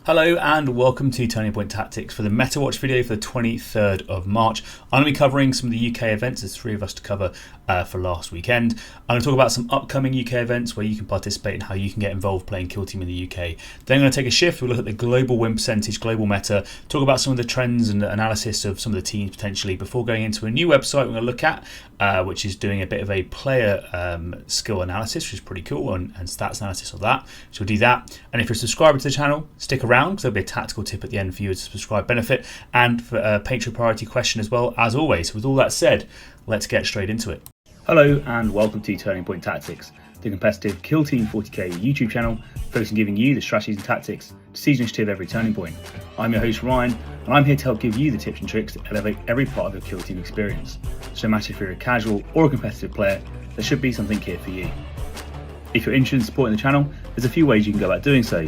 Hello and welcome to Turning Point Tactics for the Metawatch video for the 23rd of March. I'm going to be covering some of the UK events. There's three of us to cover for last weekend. I'm going to talk about some upcoming UK events where you can participate and how you can get involved playing Killteam in the UK. Then I'm going to take a shift. We'll look at the global win percentage, global meta, talk about some of the trends and analysis of some of the teams potentially before going into a new website we're going to look at, which is doing a bit of a player skill analysis, which is pretty cool, and stats analysis of that. So we'll do that. And if you're a subscriber to the channel, stick around because there'll be a tactical tip at the end for you to subscribe benefit and for a Patreon priority question as well, as always. With all that said, let's get straight into it. Hello and welcome to Turning Point Tactics, the competitive Killteam 40k YouTube channel focused on giving you the strategies and tactics to seize initiative every turning point. I'm your host Ryan, and I'm here to help give you the tips and tricks to elevate every part of your Killteam experience. So no matter if you're a casual or a competitive player, there should be something here for you. If you're interested in supporting the channel, there's a few ways you can go about doing so.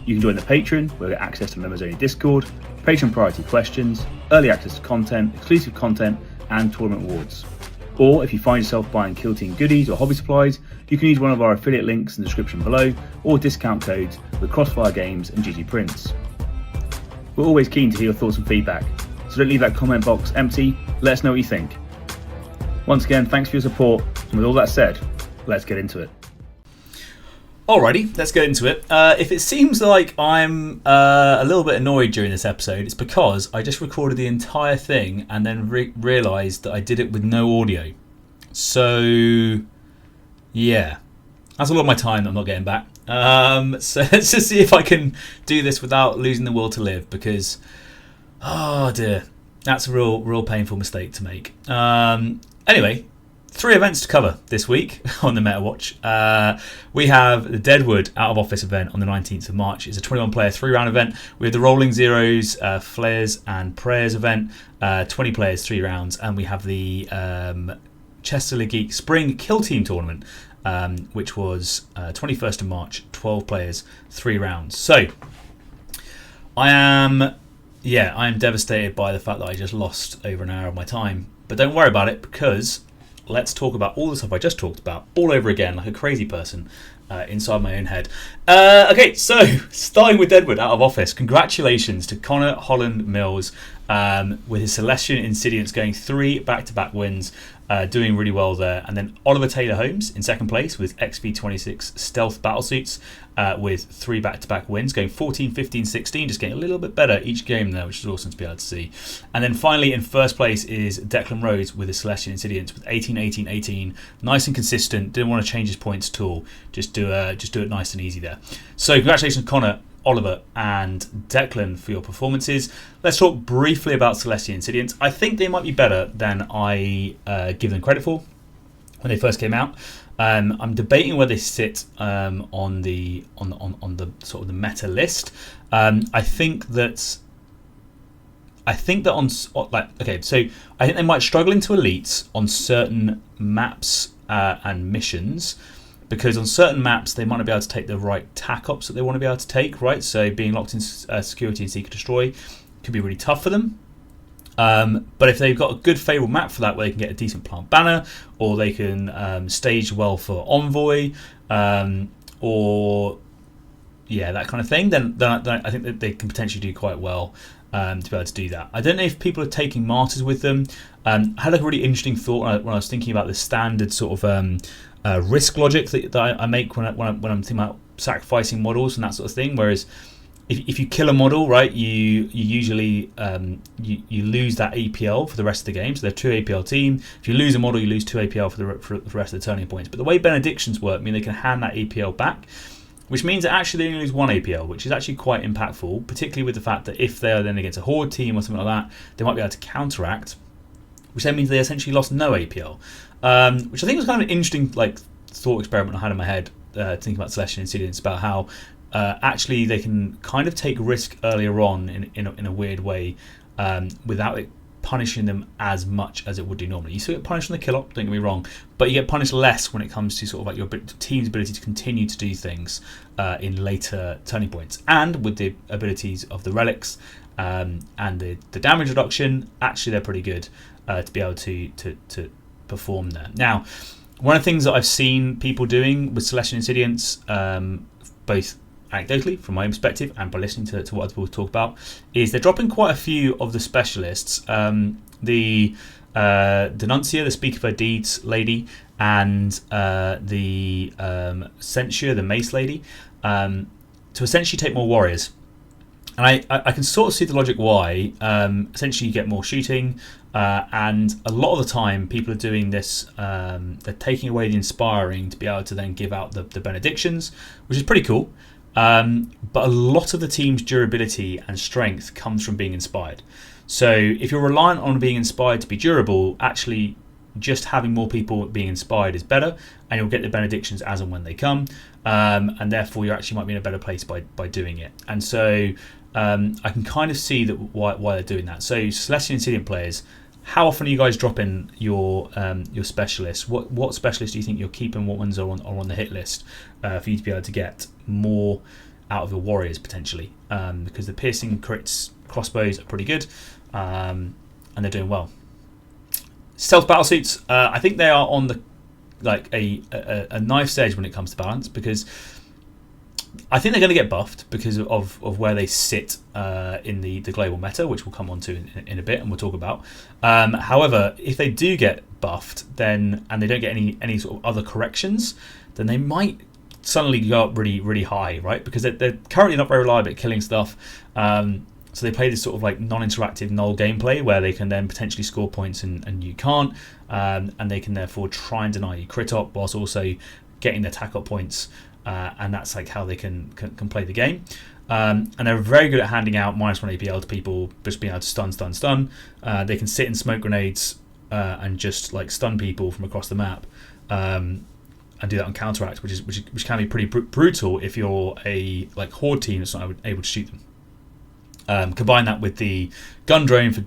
You can join the Patreon, where you get access to members only Discord, Patreon priority questions, early access to content, exclusive content, and tournament awards. Or if you find yourself buying Killteam goodies or hobby supplies, you can use one of our affiliate links in the description below, or discount codes with Crossfire Games and GG Prints. We're always keen to hear your thoughts and feedback, so don't leave that comment box empty. Let us know what you think. Once again, thanks for your support, and with all that said, let's get into it. Alrighty, let's get into it. If it seems like I'm a little bit annoyed during this episode, it's because I just recorded the entire thing and then realised that I did it with no audio. So, yeah, that's a lot of my time that I'm not getting back. So let's just see if I can do this without losing the will to live, because, oh dear, that's a real painful mistake to make. Anyway. 3 events to cover this week on the Metawatch. We have the Deadwood out of office event on the 19th of March. It's a 21-player 3-round event. We have the Rolling Zeros, Flayers and Prayers event, 20 players, 3 rounds, and we have the Chester-Le-Geek Spring Killteam tournament, which was 21st of March, 12 players, 3 rounds. So I am devastated by the fact that I just lost over an hour of my time, but don't worry about it, because let's talk about all the stuff I just talked about all over again, like a crazy person inside my own head. Okay, so starting with Deadwood out of office. Congratulations to Connor Holland Mills with his Celestian Insidiance going 3 back-to-back wins, doing really well there. And then Oliver Taylor Holmes in second place with XV26 Stealth Battlesuits with 3 back-to-back wins, going 14, 15, 16, just getting a little bit better each game there, which is awesome to be able to see. And then finally in first place is Declan Rhodes with his Celestian Insidiance with 18, 18, 18. Nice and consistent, didn't want to change his points at all, just do it nice and easy there. So congratulations Connor, Oliver and Declan for your performances. Let's talk briefly about Celestian Insidiance. I think they might be better than I give them credit for when they first came out. I'm debating where they sit on the sort of the meta list. I think that on like, okay, so I think they might struggle into elites on certain maps and missions, because on certain maps they might not be able to take the right tac ops that they want to be able to take, right? So being locked in security and seek and destroy could be really tough for them. But if they've got a good favourable map for that, where they can get a decent plant banner, or they can stage well for envoy, or yeah, that kind of thing, then I think that they can potentially do quite well to be able to do that. I don't know if people are taking martyrs with them. I had like a really interesting thought when I was thinking about the standard sort of risk logic that I make when I'm thinking about sacrificing models and that sort of thing. Whereas if you kill a model, right, you usually you lose that APL for the rest of the game. So they're 2 APL team. If you lose a model, you lose 2 APL for the rest of the turning points. But the way benedictions work mean they can hand that APL back, which means that actually they only lose 1 APL, which is actually quite impactful, particularly with the fact that if they're then against a horde team or something like that, they might be able to counteract, which then means they essentially lost no APL, which I think was kind of an interesting like thought experiment I had in my head, thinking about Celestian Insidiance, about how actually they can kind of take risk earlier on in a weird way, without it punishing them as much as it would do normally. You still get punished on the kill op, don't get me wrong, but you get punished less when it comes to sort of like your team's ability to continue to do things in later turning points. And with the abilities of the relics and the damage reduction, actually they're pretty good to be able to perform there. Now, one of the things that I've seen people doing with Celestian Insidiance, both anecdotally, from my own perspective, and by listening to what other people talk about, is they're dropping quite a few of the specialists. The Denuncia, the Speak of Her Deeds lady, and the Censure, the Mace lady, to essentially take more warriors. And I can sort of see the logic why. Essentially, you get more shooting, and a lot of the time, people are doing this. They're taking away the inspiring to be able to then give out the benedictions, which is pretty cool. But a lot of the team's durability and strength comes from being inspired. So if you're reliant on being inspired to be durable, actually just having more people being inspired is better, and you'll get the benedictions as and when they come, and therefore you actually might be in a better place by doing it. And so I can kind of see that why they're doing that. So Celestial Insidiant players, how often are you guys dropping your specialists? What specialists do you think you're keeping? What ones are on the hit list for you to be able to get more out of your warriors potentially? Because the piercing crits crossbows are pretty good, and they're doing well. Stealth battlesuits, I think they are on the a knife's edge when it comes to balance, because I think they're going to get buffed because of where they sit in the global meta, which we'll come on to in a bit and we'll talk about. However, if they do get buffed, then and they don't get any sort of other corrections, then they might suddenly go up really, really high, right? Because they're currently not very reliable at killing stuff. So they play this sort of like non-interactive null gameplay where they can then potentially score points and you can't, and they can therefore try and deny you crit op whilst also getting their tack up points, and that's like how they can play the game. And they're very good at handing out -1 APL to people, just being able to stun. They can sit in smoke grenades and just like stun people from across the map, and do that on counteract, which can be pretty brutal if you're a like horde team that's not able to shoot them. Combine that with the gun drone for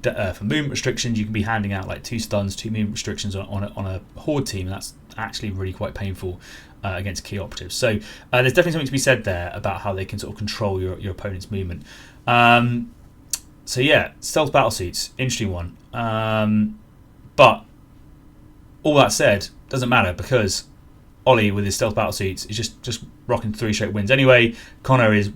movement restrictions, you can be handing out like 2 stuns, 2 movement restrictions on a horde team, and that's actually really quite painful against key operatives. So there's definitely something to be said there about how they can sort of control your opponent's movement. So yeah, stealth battlesuits, interesting one. But all that said, doesn't matter, because Ollie with his stealth battlesuits is just rocking 3 straight wins anyway. Connor is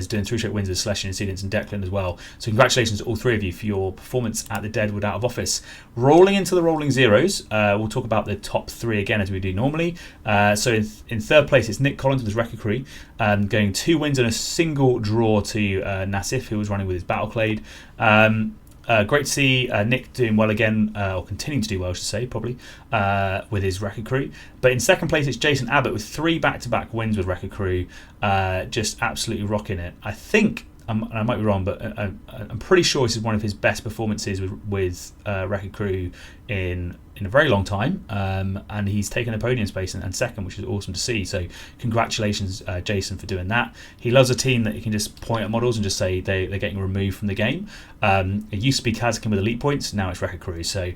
doing 3 straight wins with Celestial Insidiants and Declan as well. So congratulations to all 3 of you for your performance at the Deadwood Out of Office. Rolling into the rolling zeros, we'll talk about the top 3 again as we do normally. So in third place it's Nick Collins with his Wrecker Crew, going 2 wins and a single draw to Nassif, who was running with his Battleclade. Great to see Nick doing well again, or continuing to do well, I should say, probably, with his Wrecker Crew. But in second place, it's Jason Abbott with 3 back-to-back wins with Wrecker Crew, just absolutely rocking it. I think, and I might be wrong, but I'm pretty sure this is one of his best performances with Wrecker Crew in a very long time, and he's taken a podium space and second, which is awesome to see. So congratulations, Jason, for doing that. He loves a team that you can just point at models and just say they're getting removed from the game. It used to be Kazkin with elite points, now it's Wrecker Crew. So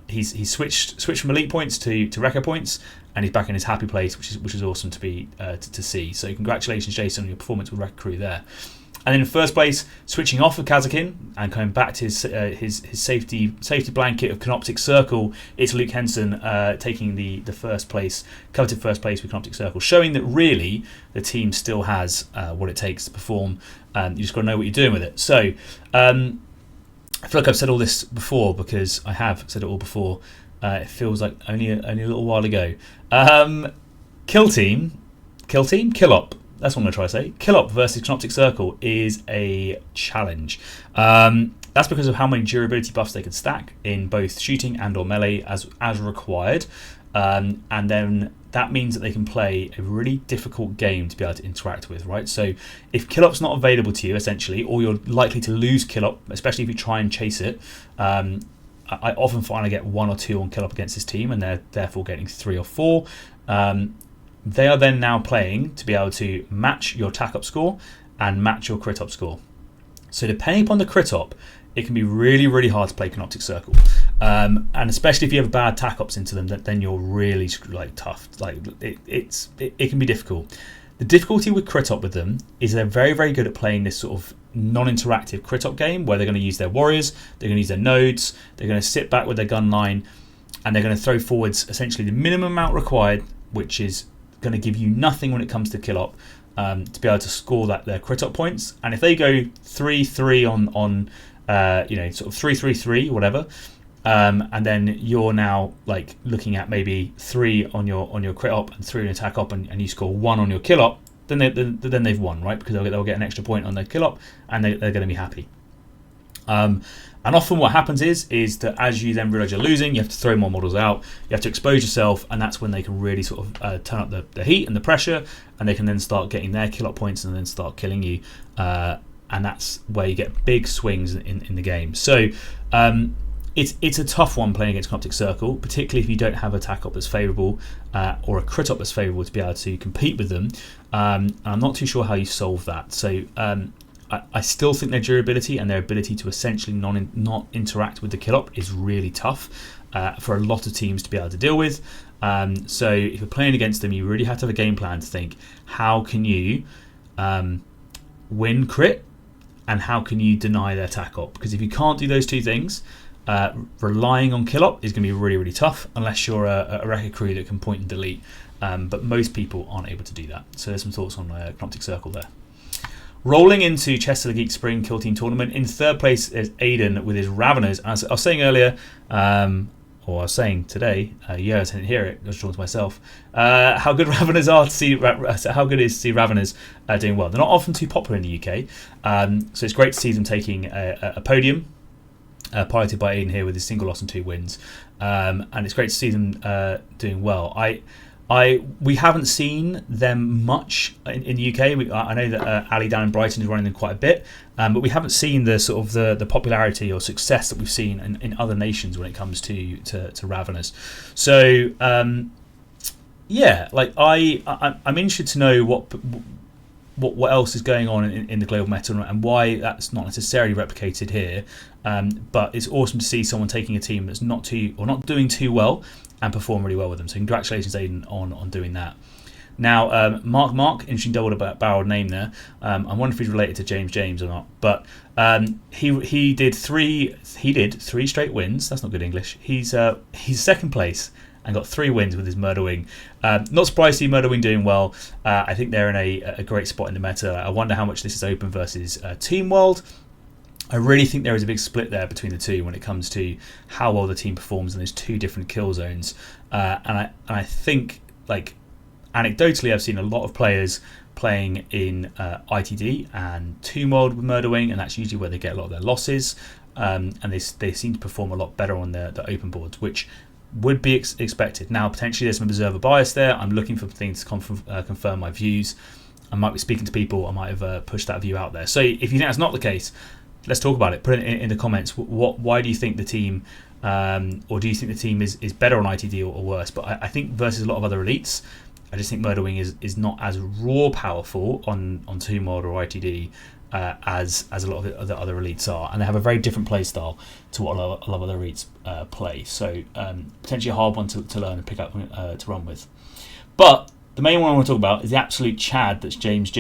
he's switched from elite points to Wrecker points, and he's back in his happy place, which is awesome to see. So congratulations, Jason, on your performance with Wrecker Crew there. And then in first place, switching off of Kazakin and coming back to his safety blanket of Canoptic Circle, it's Luke Henson taking the first place, coveted first place with Canoptic Circle, showing that really the team still has what it takes to perform. You just got to know what you're doing with it. So I feel like I've said all this before, because I have said it all before. It feels like only a little while ago. Killteam, Killop. That's what I'm going to try to say. Killop versus Canoptic Circle is a challenge. That's because of how many durability buffs they can stack in both shooting and or melee as required. And then that means that they can play a really difficult game to be able to interact with, right? So if Killop's not available to you, essentially, or you're likely to lose Killop, especially if you try and chase it, I often find I get 1 or 2 on Killop against this team, and they're therefore getting 3 or 4. They are then now playing to be able to match your tack up score and match your crit up score. So depending upon the crit up, it can be really, really hard to play Canoptic Circle, and especially if you have bad tack ups into them, then you're really like tough. Like it can be difficult. The difficulty with crit up with them is they're very, very good at playing this sort of non-interactive crit up game where they're going to use their warriors, they're going to use their nodes, they're going to sit back with their gun line, and they're going to throw forwards essentially the minimum amount required, which is going to give you nothing when it comes to kill up, to be able to score their crit up points. And if they go 3-3 on sort of 3-3-3, whatever, and then you're now like looking at maybe 3 on your crit up and 3 on attack up, and you score 1 on your kill up, then they've won, right? Because they'll get an extra point on their kill up, and they're going to be happy. And often what happens is that as you then realise you're losing, you have to throw more models out, you have to expose yourself, and that's when they can really sort of turn up the heat and the pressure, and they can then start getting their kill up points and then start killing you. And that's where you get big swings in the game. So it's a tough one playing against Cryptic Circle, particularly if you don't have attack up that's favourable or a crit up that's favourable to be able to compete with them. And I'm not too sure how you solve that. So I still think their durability and their ability to essentially not interact with the kill up is really tough for a lot of teams to be able to deal with. So if you're playing against them, you really have to have a game plan to think, how can you win crit and how can you deny their attack up? Because if you can't do those two things, relying on kill up is going to be really, really tough unless you're a record crew that can point and delete. But most people aren't able to do that. So there's some thoughts on Cryptic Circle there. Rolling into Chester-Le-Geek Spring Killteam Tournament, in third place is Aiden with his Raveners. As I was saying earlier, or I was saying today, I didn't hear it, I was talking to myself, how good Raveners are to see, how good it is to see Raveners doing well. They're not often too popular in the UK, so it's great to see them taking a podium, piloted by Aiden here with his single loss and 2 wins, and it's great to see them doing well. We haven't seen them much in the UK. I know that Ali down in Brighton is running them quite a bit, but we haven't seen the sort of the popularity or success that we've seen in other nations when it comes to Raveners. So I'm interested to know what else is going on in the global meta and why that's not necessarily replicated here. But it's awesome to see someone taking a team that's not doing too well and perform really well with them. So congratulations, Aiden, on doing that. Now, Mark, interesting double-barreled name there. I wonder if he's related to James or not. But he did three straight wins. That's not good English. He's second place and got 3 wins with his Murder Wing. Not surprised to see Murder Wing doing well. I think they're in a great spot in the meta. I wonder how much this is open versus Team World. I really think there is a big split there between the two when it comes to how well the team performs in those 2 different kill zones. And I think, like, anecdotally, I've seen a lot of players playing in ITD and Team World with Murder Wing, and that's usually where they get a lot of their losses. And they seem to perform a lot better on the open boards, which would be expected. Now, potentially there's some observer bias there. I'm looking for things to confirm my views. I might be speaking to people. I might have pushed that view out there. So if you think that's not the case, let's talk about it. Put it in the comments. Why do you think the team, or do you think the team is better on ITD or worse? But I think versus a lot of other elites, I just think Murder Wing is not as raw powerful on Team World or ITD as a lot of the other elites are, and they have a very different play style to what a lot of other elites play. So potentially a hard one to learn and pick up to run with. But the main one I want to talk about is the absolute Chad that's James.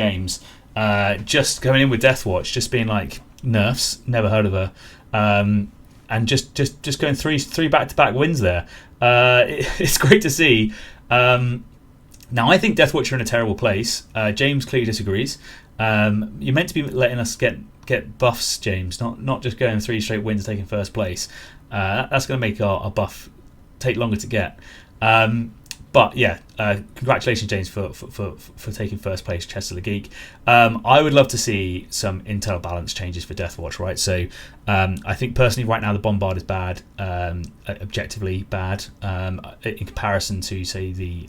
Just coming in with Deathwatch, just being like, nerfs, never heard of her, and just going three back-to-back wins there. It's great to see. Now I think Deathwatch are in a terrible place. James clearly disagrees. You're meant to be letting us get buffs, James, not just going 3 straight wins, taking first place. That's going to make our buff take longer to get. But yeah, congratulations, James, for taking first place, Chester-Le-Geek. I would love to see some internal balance changes for Deathwatch, right? So I think personally right now the Bombard is bad, objectively bad, in comparison to, say, the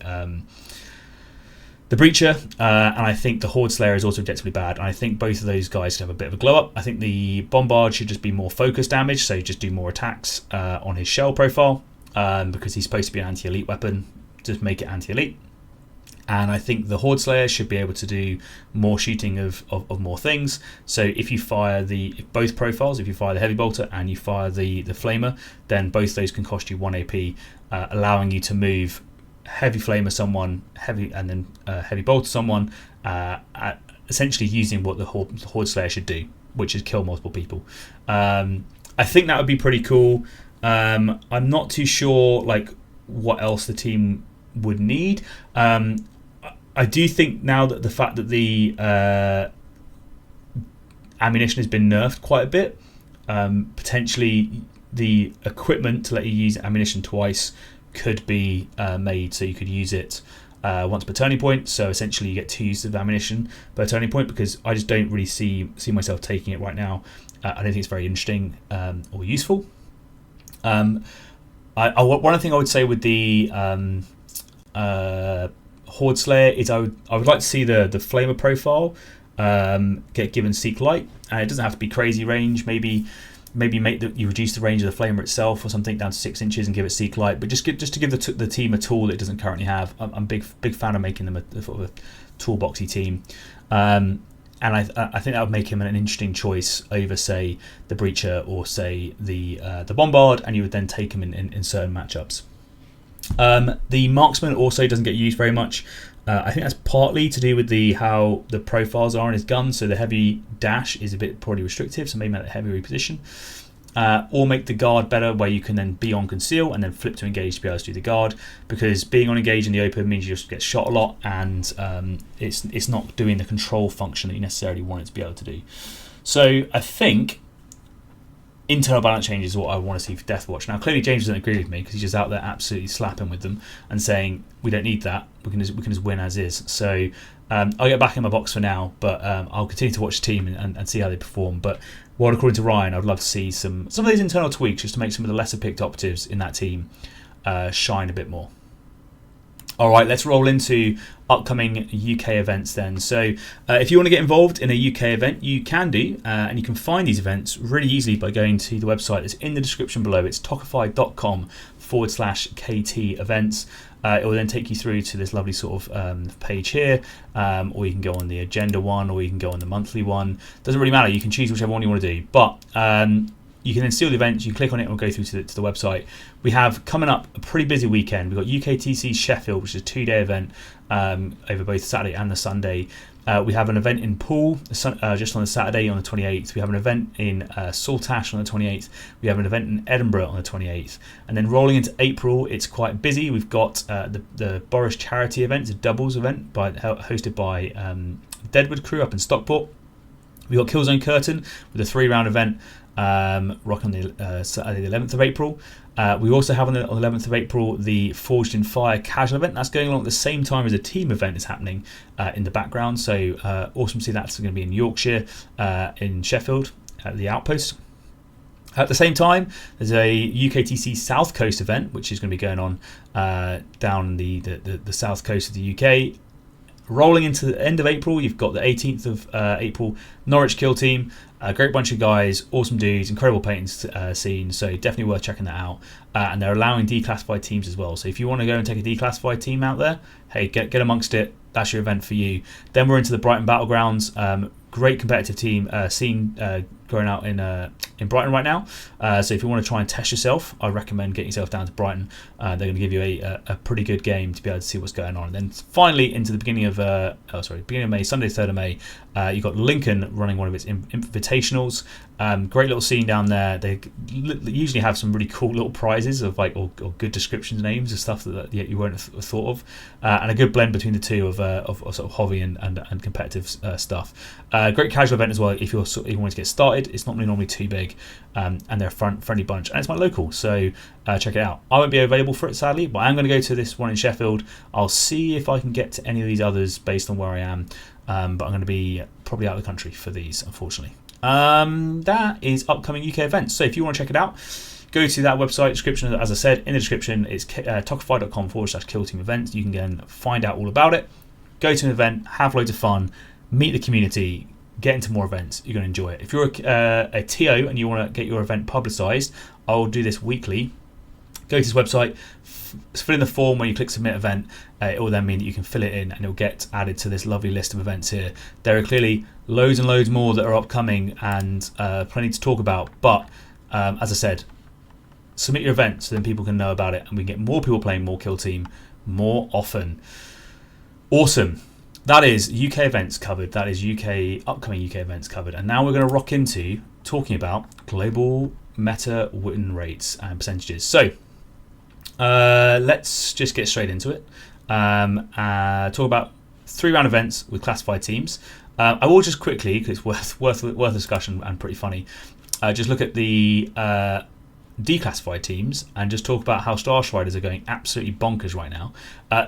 Breacher, and I think the Horde Slayer is also objectively bad. And I think both of those guys should have a bit of a glow up. I think the Bombard should just be more focused damage, so just do more attacks on his shell profile, because he's supposed to be an anti-elite weapon. Just make it anti-elite. And I think the Horde Slayer should be able to do more shooting of more things. So if you fire both profiles, if you fire the Heavy Bolter and you fire the Flamer, then both those can cost you 1 AP, allowing you to move Heavy Flamer someone, and then Heavy Bolter someone, essentially using what the Horde Slayer should do, which is kill multiple people. I think that would be pretty cool. I'm not too sure like what else the team would need. I do think now that the fact that the ammunition has been nerfed quite a bit, potentially the equipment to let you use ammunition twice could be made so you could use it once per turning point. So essentially you get 2 uses of ammunition per turning point, because I just don't really see myself taking it right now. I don't think it's very interesting or useful. One thing I would say with the Horde Slayer is I would like to see the flamer profile get given Seek Light. It doesn't have to be crazy range. Maybe make you reduce the range of the flamer itself or something down to 6 inches and give it Seek Light. But just to give the team a tool that it doesn't currently have. I'm a big fan of making them a sort of a toolboxy team. And I think that would make him an interesting choice over, say, the Breacher or, say, the Bombard, and you would then take him in certain matchups. The Marksman also doesn't get used very much. I think that's partly to do with how the profiles are on his gun, so the heavy dash is a bit probably restrictive, so maybe make that heavy reposition. Or make the guard better, where you can then be on conceal and then flip to engage to be able to do the guard, because being on engage in the open means you just get shot a lot, and it's not doing the control function that you necessarily want it to be able to do. So I think internal balance change is what I want to see for Deathwatch. Now clearly James doesn't agree with me, because he's just out there absolutely slapping with them and saying we don't need that, we can just win as is. So I'll get back in my box for now, but I'll continue to watch the team and see how they perform. But while according to Ryan, I'd love to see some of these internal tweaks just to make some of the lesser picked operatives in that team shine a bit more. Alright, let's roll into upcoming UK events then. So if you want to get involved in a UK event, you can do, and you can find these events really easily by going to the website that's in the description below. It's talkify.com/KT events. It will then take you through to this lovely sort of page here, or you can go on the agenda one, or you can go on the monthly one. Doesn't really matter, you can choose whichever one you want to do. But you can then see all the events, you can click on it and we'll go through to the website. We have coming up a pretty busy weekend. We've got UKTC Sheffield, which is a 2-day event over both Saturday and the Sunday. We have an event in Poole just on the Saturday on the 28th. We have an event in Saltash on the 28th. We have an event in Edinburgh on the 28th. And then rolling into April, it's quite busy. We've got the Boris charity event, it's a doubles event hosted by Deadwood crew up in Stockport. We've got Killzone Curtain with a 3-round event rock on the Saturday the 11th of April. We also have on the 11th of April the Forged in Fire casual event. That's going along at the same time as a team event is happening in the background. So awesome to see that's going to be in Yorkshire, in Sheffield at the Outpost. At the same time, there's a UKTC South Coast event which is going to be going on down the south coast of the UK. Rolling into the end of April, you've got the 18th of April, Norwich Killteam, a great bunch of guys, awesome dudes, incredible painting scene, so definitely worth checking that out. And they're allowing declassified teams as well, so if you want to go and take a declassified team out there, hey, get amongst it, that's your event for you. Then we're into the Brighton Battlegrounds, great competitive team scene going out in Brighton right now. So if you want to try and test yourself, I recommend getting yourself down to Brighton. They're going to give you a pretty good game to be able to see what's going on. And then finally into the beginning of May, Sunday 3rd of May, you've got Lincoln running one of its invitationals. Great little scene down there. They usually have some really cool little prizes of or good descriptions, names of stuff that you won't have thought of, and a good blend between the two of sort of hobby and competitive stuff. Great casual event as well if you want to get started. It's not normally too big, and they're a friendly bunch, and it's my local, so check it out. I won't be available for it sadly, but I'm going to go to this one in Sheffield. I'll see if I can get to any of these others based on where I am, but I'm going to be probably out of the country for these, unfortunately. That is upcoming UK events, so if you want to check it out, go to that website description. As I said in the description, it's talkify.com/Killteam events. You can then find out all about it, go to an event, have loads of fun, meet the community, get into more events. You're going to enjoy it. If you're a TO and you want to get your event publicised, I'll do this weekly. Go to this website, fill in the form. When you click submit event, it will then mean that you can fill it in and it will get added to this lovely list of events here. There are clearly loads and loads more that are upcoming and plenty to talk about, but as I said, submit your event so then people can know about it and we get more people playing more Killteam more often. Awesome. That is UK events covered. That is upcoming UK events covered. And now we're going to rock into talking about global meta win rates and percentages. So let's just get straight into it. Talk about 3-round events with classified teams. I will just quickly, because it's worth discussion and pretty funny, just look at the declassified teams and just talk about how Star Striders are going absolutely bonkers right now.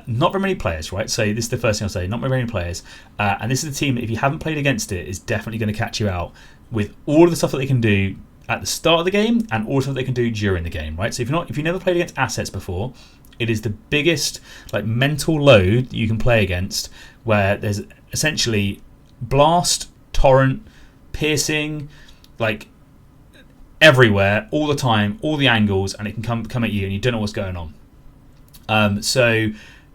Not very many players, right? So this is the first thing I'll say. Not very many players, and this is a team that if you haven't played against it, is definitely going to catch you out with all of the stuff that they can do at the start of the game and all the stuff they can do during the game, right? So if you've never played against assets before, it is the biggest like mental load you can play against, where there's essentially blast, torrent, piercing, like everywhere, all the time, all the angles, and it can come at you, and you don't know what's going on. So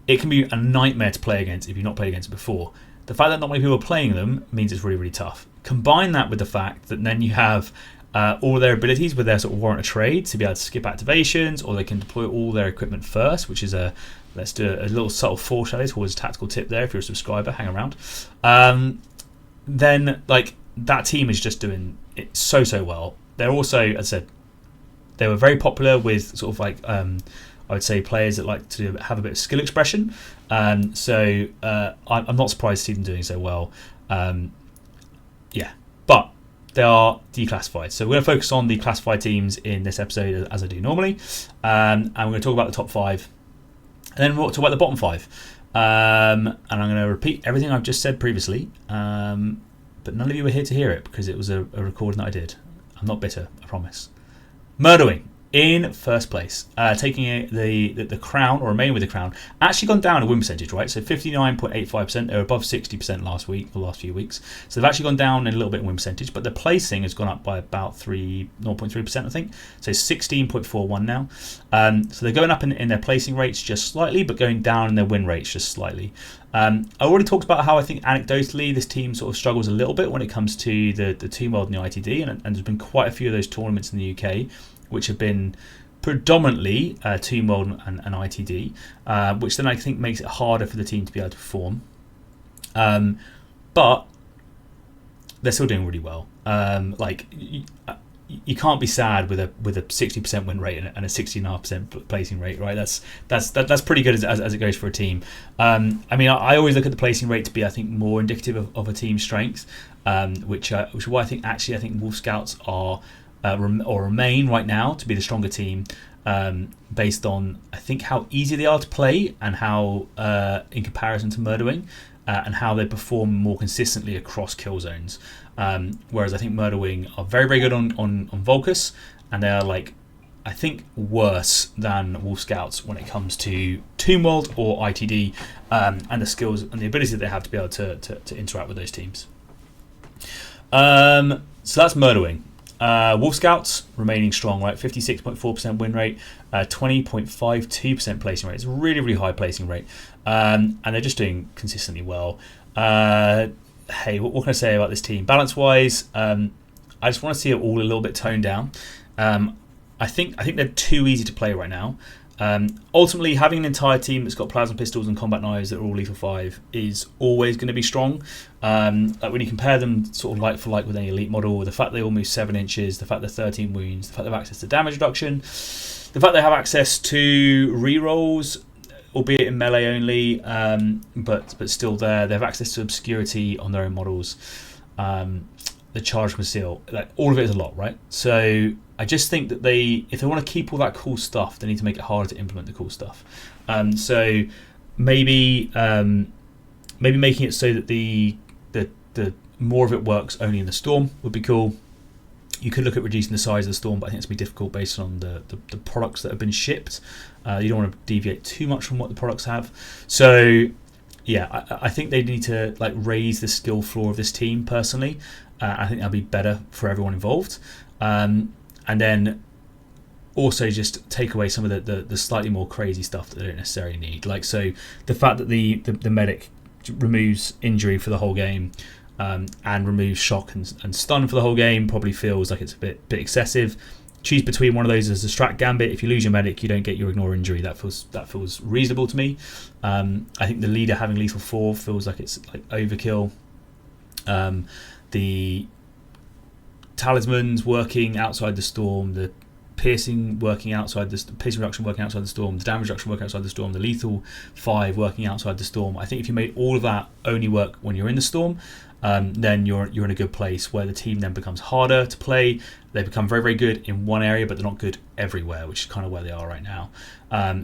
it can be a nightmare to play against if you've not played against it before. The fact that not many people are playing them means it's really, really tough. Combine that with the fact that then you have all their abilities with their sort of warrant a trade to be able to skip activations, or they can deploy all their equipment first, which is let's do a little subtle foreshadow towards a tactical tip there. If you're a subscriber, hang around. Then like that team is just doing it so well. They're also, as I said, they were very popular with sort of like I would say players that like to have a bit of skill expression. So I'm not surprised to see them doing so well. But they are declassified. So we're going to focus on the classified teams in this episode as I do normally. And we're going to talk about the top 5. And then we'll talk about the bottom 5. And I'm going to repeat everything I've just said previously. But none of you were here to hear it because it was a recording that I did. I'm not bitter, I promise. Murdering in first place, taking the crown, or remaining with the crown, actually gone down a win percentage, right? So 59.85%. They were above 60% last few weeks. So they've actually gone down a little bit in win percentage, but the placing has gone up by about 0.3%, I think. So 16.41 now. So they're going up in their placing rates just slightly, but going down in their win rates just slightly. I already talked about how I think anecdotally this team sort of struggles a little bit when it comes to the Team World and the ITD, and there's been quite a few of those tournaments in the UK which have been predominantly Team World and ITD, which then I think makes it harder for the team to be able to perform. But they're still doing really well. You can't be sad with a 60% win rate and a 60.5% placing rate, right? That's pretty good as it goes for a team. I mean, I always look at the placing rate to be, I think, more indicative of a team's strength, which is why I think Wolf Scouts are or remain right now to be the stronger team, based on I think how easy they are to play and how in comparison to Murderwing, and how they perform more consistently across kill zones. Whereas I think Murderwing are very, very good on Volcus, and they are like I think worse than Wolf Scouts when it comes to Tomb World or ITD, and the skills and the ability that they have to be able to interact with those teams. So that's Murderwing. Wolf Scouts remaining strong, right? 56.4% win rate, 20.52% placing rate. It's a really, really high placing rate, and they're just doing consistently well. Hey, what can I say about this team? Balance-wise, I just want to see it all a little bit toned down. I think they're too easy to play right now. Ultimately, having an entire team that's got plasma pistols and combat knives that are all lethal 5 is always going to be strong. Like when you compare them sort of like for like with any elite model, the fact they all move 7 inches, the fact they're 13 wounds, the fact they have access to damage reduction, the fact they have access to rerolls, albeit in melee only, but still there. They have access to obscurity on their own models. The charge conceal, like all of it is a lot, right? So I just think that if they want to keep all that cool stuff, they need to make it harder to implement the cool stuff. So maybe making it so that the more of it works only in the storm would be cool. You could look at reducing the size of the storm, but I think it's going to be difficult based on the products that have been shipped. You don't want to deviate too much from what the products have. So yeah, I think they need to like raise the skill floor of this team personally. I think that'll be better for everyone involved. And then also just take away some of the slightly more crazy stuff that they don't necessarily need. Like, so the fact that the medic removes injury for the whole game, and removes shock and stun for the whole game probably feels like it's a bit excessive. Choose between one of those as a strat gambit. If you lose your medic, you don't get your ignore injury. That feels reasonable to me. I think the leader having lethal 4 feels like it's like overkill. The talismans working outside the storm, the piercing working outside the piercing reduction working outside the storm, the damage reduction working outside the storm, the lethal 5 working outside the storm. I think if you made all of that only work when you're in the storm, then you're in a good place where the team then becomes harder to play. They become very, very good in one area, but they're not good everywhere, which is kind of where they are right now.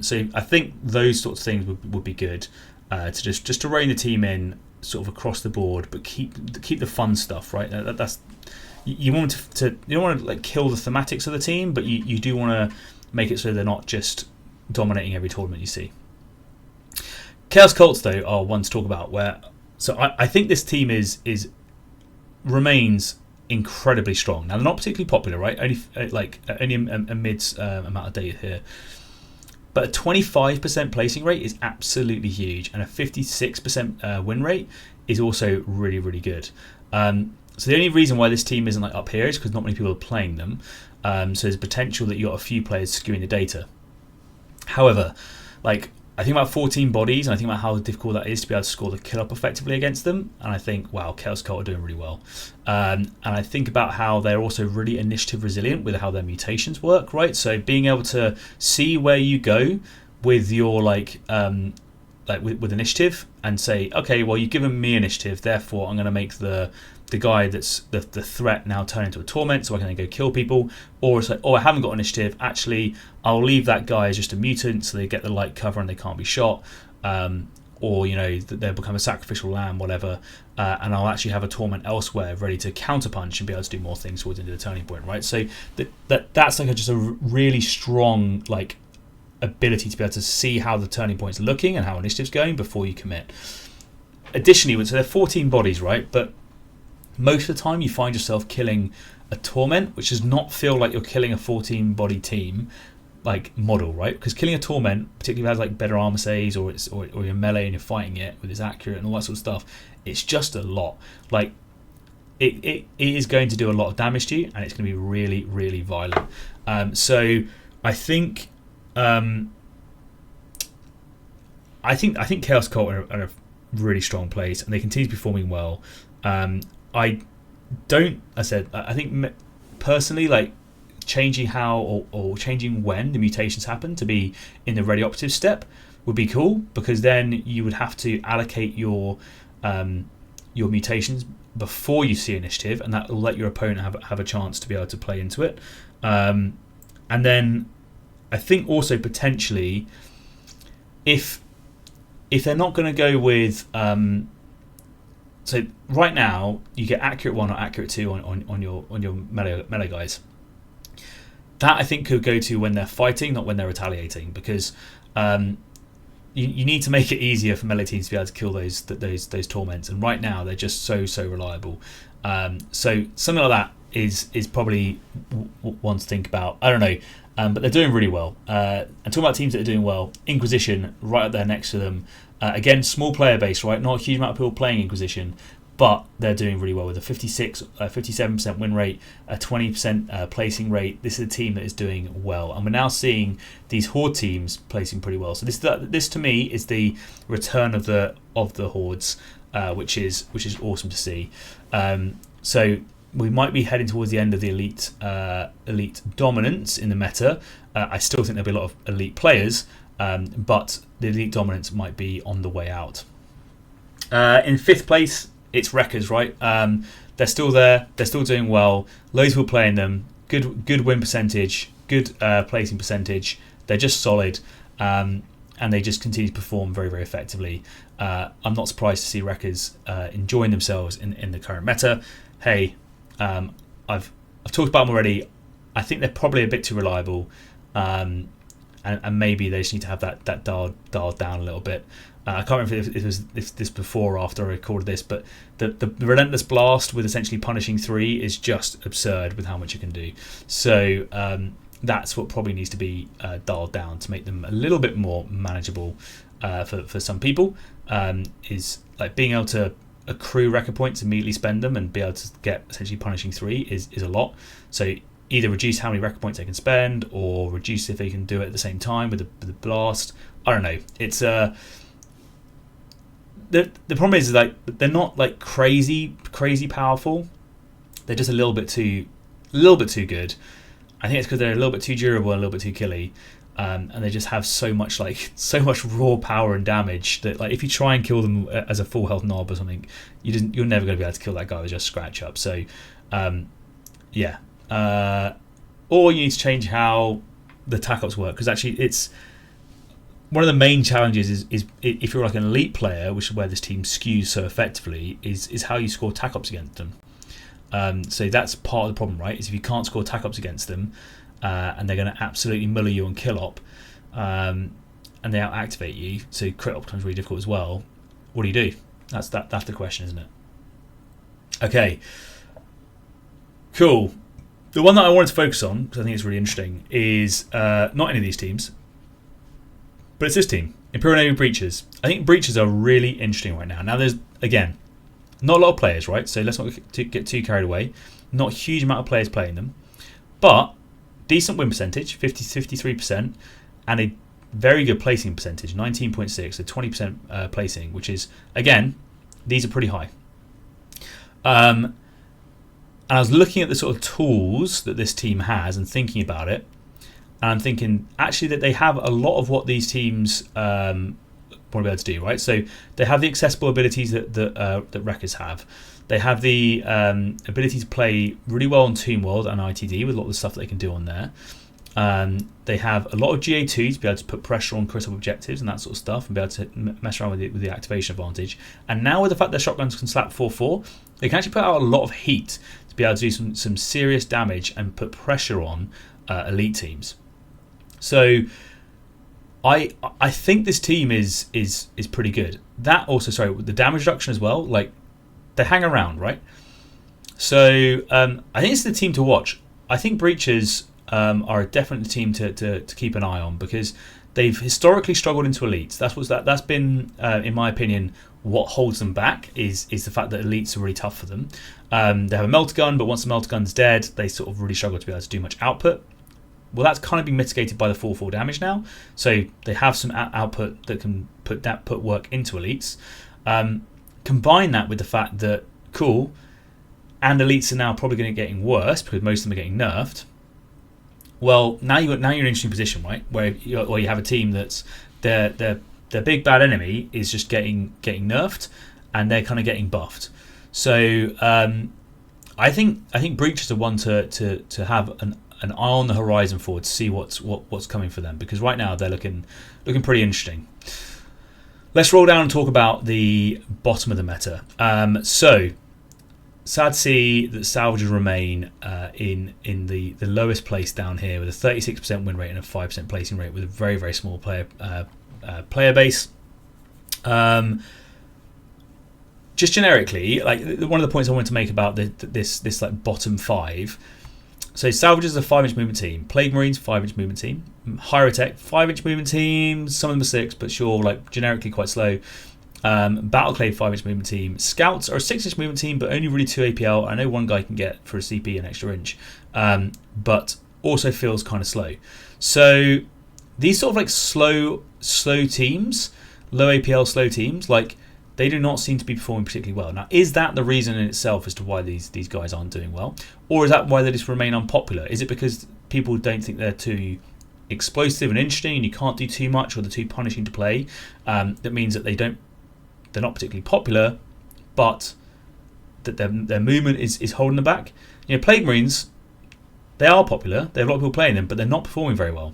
So I think those sorts of things would be good to just to rein the team in sort of across the board, but keep the fun stuff, right? That's you want to you don't want to like kill the thematics of the team, but you do want to make it so they're not just dominating every tournament you see. Chaos Cults though are one to talk about. So I think this team remains incredibly strong. Now they're not particularly popular, right? Only a mid amount of data here, but a 25% placing rate is absolutely huge, and a 56% win rate is also really, really good. So the only reason why this team isn't like up here is because not many people are playing them. So there's potential that you got a few players skewing the data. However, like I think about 14 bodies, and I think about how difficult that is to be able to score the kill up effectively against them. And I think, wow, Chaos Cult are doing really well. And I think about how they're also really initiative resilient with how their mutations work, right? So being able to see where you go with your with initiative and say, okay, well you've given me initiative, therefore I'm going to make the guy that's the threat now turn into a torment so I can then go kill people. Or it's like, oh, I haven't got initiative, actually I'll leave that guy as just a mutant so they get the light cover and they can't be shot, or they'll become a sacrificial lamb, whatever, and I'll actually have a torment elsewhere ready to counterpunch and be able to do more things towards into the turning point, right? So that's like just a really strong like ability to be able to see how the turning point's looking and how initiative's going before you commit. Additionally, so there are 14 bodies, right? But most of the time you find yourself killing a torment, which does not feel like you're killing a 14 body team like model, right? Because killing a torment, particularly if it has like better armor saves or you're melee and you're fighting it with its accurate and all that sort of stuff, it's just a lot. Like it is going to do a lot of damage to you, and it's going to be really, really violent. So I think Chaos Cult are a really strong place, and they continue performing well. I think personally, like changing how or changing when the mutations happen to be in the ready operative step would be cool, because then you would have to allocate your mutations before you see initiative, and that will let your opponent have a chance to be able to play into it. And then I think also potentially if they're not going to go with so right now you get accurate 1 or accurate 2 on your melee guys. That I think could go to when they're fighting, not when they're retaliating, because you need to make it easier for melee teams to be able to kill those torments, and right now they're just so reliable. So something like that is probably one to think about. I don't know, but they're doing really well. And talking about teams that are doing well, Inquisition right up there next to them. Again, small player base, right? Not a huge amount of people playing Inquisition, but they're doing really well with a 57% win rate, a 20% placing rate. This is a team that is doing well, and we're now seeing these Horde teams placing pretty well. So this to me is the return of the Hordes, which is awesome to see. So we might be heading towards the end of the elite dominance in the meta. I still think there'll be a lot of elite players, but the elite dominance might be on the way out. In 5th place, it's Wreckers, right? They're still there. They're still doing well. Loads of people playing them. Good win percentage. Good placing percentage. They're just solid, and they just continue to perform very, very effectively. I'm not surprised to see Wreckers enjoying themselves in the current meta. Hey, I've talked about them already. I think they're probably a bit too reliable, and maybe they just need to have that dialed down a little bit. I can't remember if it was this before or after I recorded this, but the Relentless Blast with essentially punishing 3 is just absurd with how much you can do. So that's what probably needs to be dialed down to make them a little bit more manageable for some people. Is like being able to accrue Wrecker points, immediately spend them, and be able to get essentially punishing 3 is a lot. So either reduce how many Wrecker points they can spend, or reduce if they can do it at the same time with the blast. I don't know. It's the problem is like they're not like crazy powerful. They're just a little bit too good, I think it's because they're a little bit too durable and a little bit too killy. And they just have so much raw power and damage that, like, if you try and kill them as a full health knob or something, you're never going to be able to kill that guy with just scratch up. So, yeah. Or you need to change how the tac ops work, because actually it's one of the main challenges is if you're like an elite player, which is where this team skews so effectively, is how you score tac ops against them. So that's part of the problem, right? Is if you can't score tac ops against them. And they're going to absolutely muller you on kill op, and they out activate you, so crit op becomes really difficult as well. What do you do? That's the question, isn't it? Okay, cool. The one that I wanted to focus on, because I think it's really interesting, is not any of these teams, but it's this team, Imperial Navy Breaches. I think Breaches are really interesting right now. Now there's, again, not a lot of players, right? So let's not get too carried away. Not a huge amount of players playing them, but decent win percentage, 53%, and a very good placing percentage, 19.6, so 20% placing, which is, again, these are pretty high. And I was looking at the sort of tools that this team has and thinking about it, and I'm thinking actually that they have a lot of what these teams want to be able to do, right? So they have the accessible abilities that Wreckers have. They have the ability to play really well on Tomb World and ITD with a lot of the stuff that they can do on there. They have a lot of GA2 to be able to put pressure on critical objectives and that sort of stuff and be able to mess around with the activation advantage. And now with the fact that shotguns can slap 4-4, they can actually put out a lot of heat to be able to do some serious damage and put pressure on elite teams. So I think this team is pretty good. That also, sorry, the damage reduction as well, like, they hang around, right? So I think it's the team to watch. I think Breaches are a definite team to keep an eye on, because they've historically struggled into elites. That's been, in my opinion, what holds them back is the fact that elites are really tough for them. They have a melter gun, but once the melter gun's dead, they sort of really struggle to be able to do much output. Well, that's kind of been mitigated by the 4-4 damage now. So they have some output that can put work into elites. Combine that with the fact that, cool, and elites are now probably going to get getting worse because most of them are getting nerfed. Well, now you're in an interesting position, right? Where you have a team that's their big bad enemy is just getting nerfed, and they're kind of getting buffed. So I think Breaches are one to have an eye on the horizon for, to see what's coming for them, because right now they're looking pretty interesting. Let's roll down and talk about the bottom of the meta. So, sad to see that Salvagers remain in the lowest place down here, with a 36% win rate and a 5% placing rate, with a very, very small player base. Just generically, like, one of the points I wanted to make about this like bottom five. So Salvagers is a 5-inch movement team. Plague Marines, 5-inch movement team. Hyrotech, 5-inch movement team. Some of them are 6, but sure, like, generically quite slow. Battleclave, 5-inch movement team. Scouts are a 6-inch movement team, but only really 2 APL. I know one guy can get for a CP an extra inch, but also feels kind of slow. So these sort of like slow teams, low APL slow teams, like, they do not seem to be performing particularly well. Now, is that the reason in itself as to why these guys aren't doing well? Or is that why they just remain unpopular? Is it because people don't think they're too explosive and interesting and you can't do too much, or they're too punishing to play? That means that they're not particularly popular, but that their movement is holding them back. You know, Plague Marines, they are popular. They have a lot of people playing them, but they're not performing very well.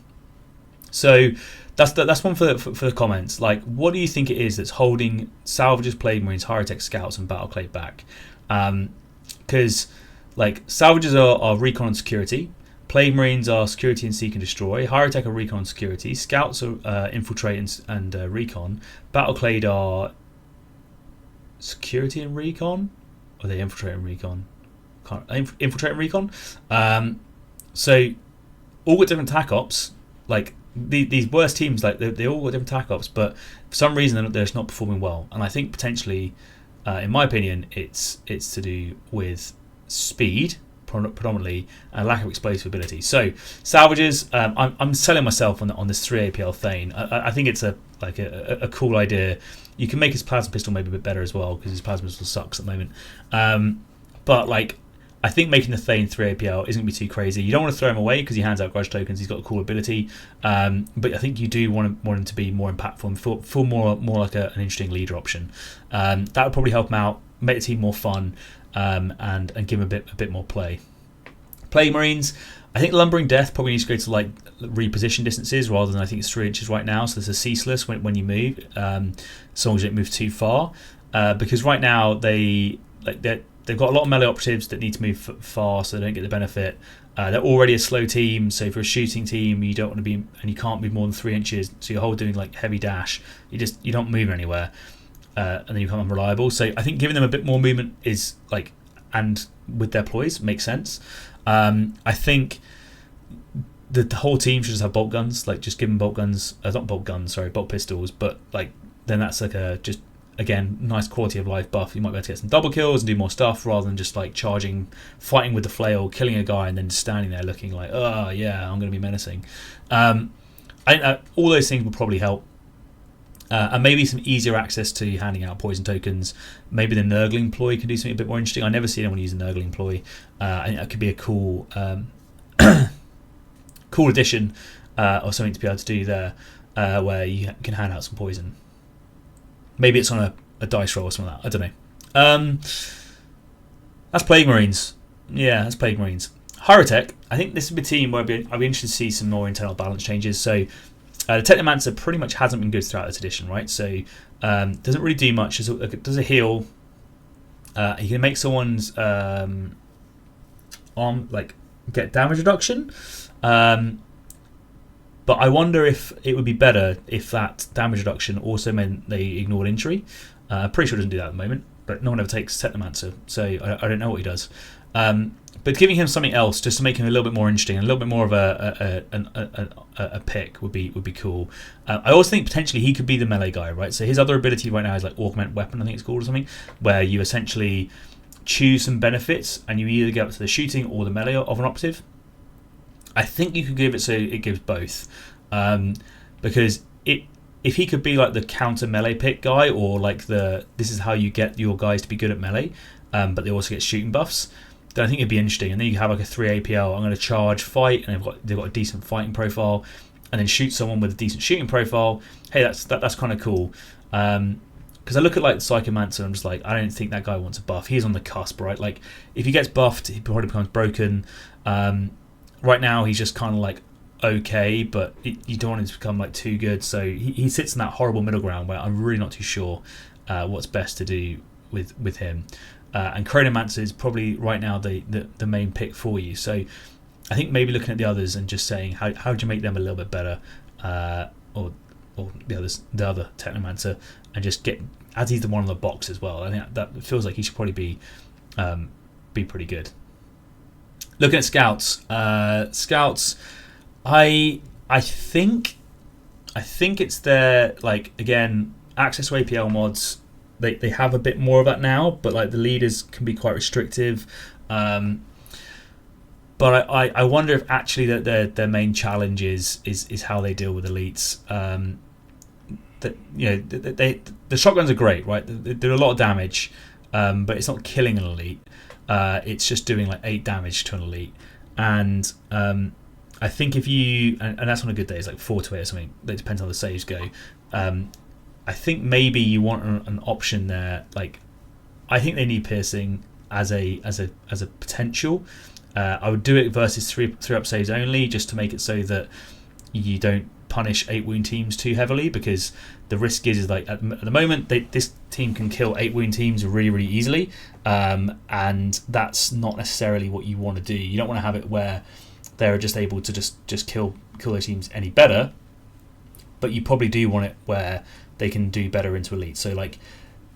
So that's one for the comments. Like, what do you think it is that's holding Salvagers, Plague Marines, Hyrotech, Scouts, and Battleclave back? Because like, Salvagers are recon and security. Plague Marines are security and seek and destroy. Hyrotech are recon and security. Scouts are infiltrate and recon. Battleclave are security and recon. Or are they infiltrate and recon? Infiltrate and recon. So all got different tac ops. Like, these worst teams, like, they all got different tac ops, but for some reason they're just not performing well. And I think potentially, in my opinion, it's to do with speed predominantly and lack of explosive ability. So Salvagers, I'm selling myself on this 3 APL Thane. I think it's a cool idea. You can make his plasma pistol maybe a bit better as well, because his plasma pistol sucks at the moment. But like, I think making the Thane 3 APL isn't going to be too crazy. You don't want to throw him away because he hands out grudge tokens. He's got a cool ability, but I think you do want him to be more impactful and feel more like an interesting leader option. That would probably help him out, make the team more fun, and give him a bit more play. Plague Marines, I think Lumbering Death probably needs to go to like reposition distances rather than I think it's 3 inches right now. So there's a ceaseless when you move, as long as you don't move too far, because right now they've got a lot of melee operatives that need to move far, so they don't get the benefit. They're already a slow team, so for a shooting team, you don't want to be, and you can't move more than 3 inches. So your whole doing like heavy dash, you don't move anywhere, and then you become unreliable. So I think giving them a bit more movement is like, and with their ploys makes sense. I think the whole team should just have bolt guns, like just give them bolt guns, not bolt guns, sorry, bolt pistols, but like then that's like a just again nice quality of life buff. You might be able to get some double kills and do more stuff rather than just like fighting with the flail, killing a guy and then just standing there looking like, oh yeah, I'm going to be menacing. I think that all those things will probably help. And maybe some easier access to handing out poison tokens. Maybe the Nurgling ploy can do something a bit more interesting. I never see anyone use the Nurgling ploy. I think that could be a cool cool addition or something to be able to do there, where you can hand out some poison. Maybe it's on a dice roll or something like that. I don't know. That's Plague Marines. Yeah, that's Plague Marines. Hyrotech, I think this would be a team where I'd be interested to see some more internal balance changes. So the Technomancer pretty much hasn't been good throughout this edition, right? So doesn't really do much. Does a heal. He can make someone's arm like get damage reduction. But I wonder if it would be better if that damage reduction also meant they ignored injury. Pretty sure it doesn't do that at the moment, but no one ever takes Technomancer, so I don't know what he does. But giving him something else just to make him a little bit more interesting and a little bit more of a pick would be cool. I also think potentially he could be the melee guy, right? So his other ability right now is like Augment Weapon, I think it's called, or something, where you essentially choose some benefits and you either get up to the shooting or the melee of an operative. I think you could give it so it gives both, because if he could be like the counter melee pick guy, or like this is how you get your guys to be good at melee, but they also get shooting buffs, then I think it'd be interesting. And then you have like a 3 APL. I'm going to charge, fight, and they've got a decent fighting profile, and then shoot someone with a decent shooting profile. Hey, that's kind of cool. Because I look at like the Psychomancer, and I'm just like, I don't think that guy wants a buff. He's on the cusp, right? Like if he gets buffed, he probably becomes broken. Right now, he's just kind of like okay, but you don't want him to become like too good. So he sits in that horrible middle ground where I'm really not too sure what's best to do with him. And Chronomancer is probably right now the main pick for you. So I think maybe looking at the others and just saying how do you make them a little bit better, or the other Technomancer, and just get, as he's the one on the box as well. I think that feels like he should probably be pretty good. Looking at scouts, I think it's their, like, again, access to APL mods. They have a bit more of that now, but like the leaders can be quite restrictive. But I wonder if actually that their main challenge is how they deal with elites. The shotguns are great, right? They do a lot of damage, but it's not killing an elite. It's just doing like 8 damage to an elite, and I think if you and that's on a good day, it's like 4 to 8 or something. It depends how the saves go. I think maybe you want an option there. Like, I think they need piercing as a potential. I would do it versus 3 up saves only, just to make it so that you don't punish 8 wound teams too heavily, because the risk is like at the moment this team can kill 8 wound teams really, really easily, and that's not necessarily what you want to do. You don't want to have it where they're just able to just kill those teams any better, but you probably do want it where they can do better into elite. So like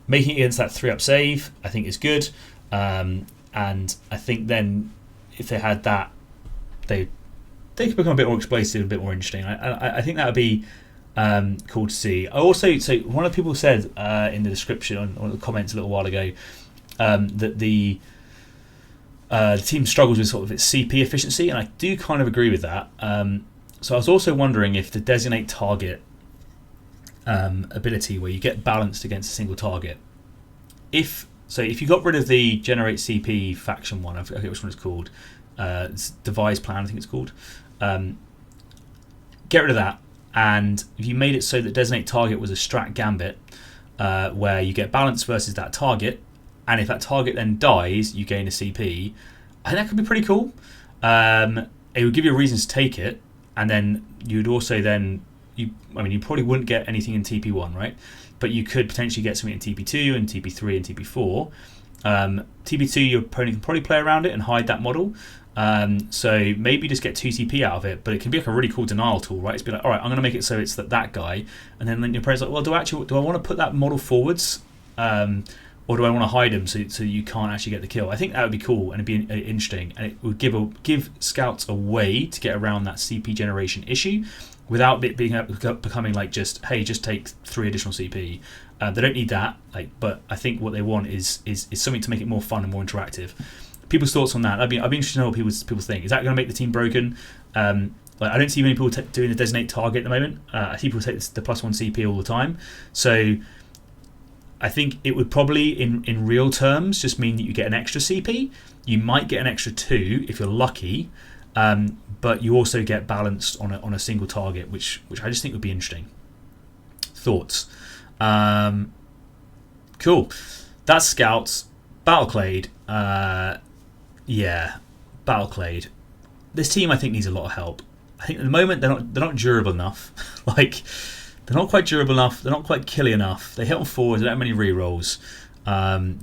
making it against that 3 up save, I think is good, and I think then if they had that, they could become a bit more explosive, a bit more interesting. I think that would be cool to see. I also, so one of the people said in the description or the comments a little while ago that the team struggles with sort of its CP efficiency, and I do kind of agree with that. So I was also wondering if the designate target ability, where you get balanced against a single target, if So if you got rid of the generate CP faction one, I forget which one it's called, it's devise plan, I think it's called. Get rid of that, and if you made it so that designate target was a strat gambit, where you get balance versus that target, and if that target then dies, you gain a CP. I think that could be pretty cool. It would give you a reason to take it, and then you'd also then you probably wouldn't get anything in TP1, right? But you could potentially get something in TP2 and TP3 and TP4. TP2, your opponent can probably play around it and hide that model. So maybe just get 2 CP out of it, but it can be like a really cool denial tool, right? It's be like, all right, I'm going to make it so it's that guy, and then your opponent's like, well, do I want to put that model forwards, or do I want to hide him so you can't actually get the kill? I think that would be cool and it'd be interesting, and it would give scouts a way to get around that CP generation issue without it becoming like just take 3 additional CP. They don't need that, but I think what they want is something to make it more fun and more interactive. People's thoughts on that. I'd be interested to know what people think. Is that going to make the team broken? I don't see many people doing the designate target at the moment. I see people take the +1 CP all the time. So I think it would probably, in real terms, just mean that you get an extra CP. You might get an extra 2 if you're lucky, but you also get balanced on a single target, which I just think would be interesting. Thoughts? Cool. That's Scouts. Battleclade. Battleclade. This team, I think, needs a lot of help. I think at the moment they're not durable enough. They're not quite durable enough. They're not quite killy enough. They hit on 4s. They don't have many rerolls.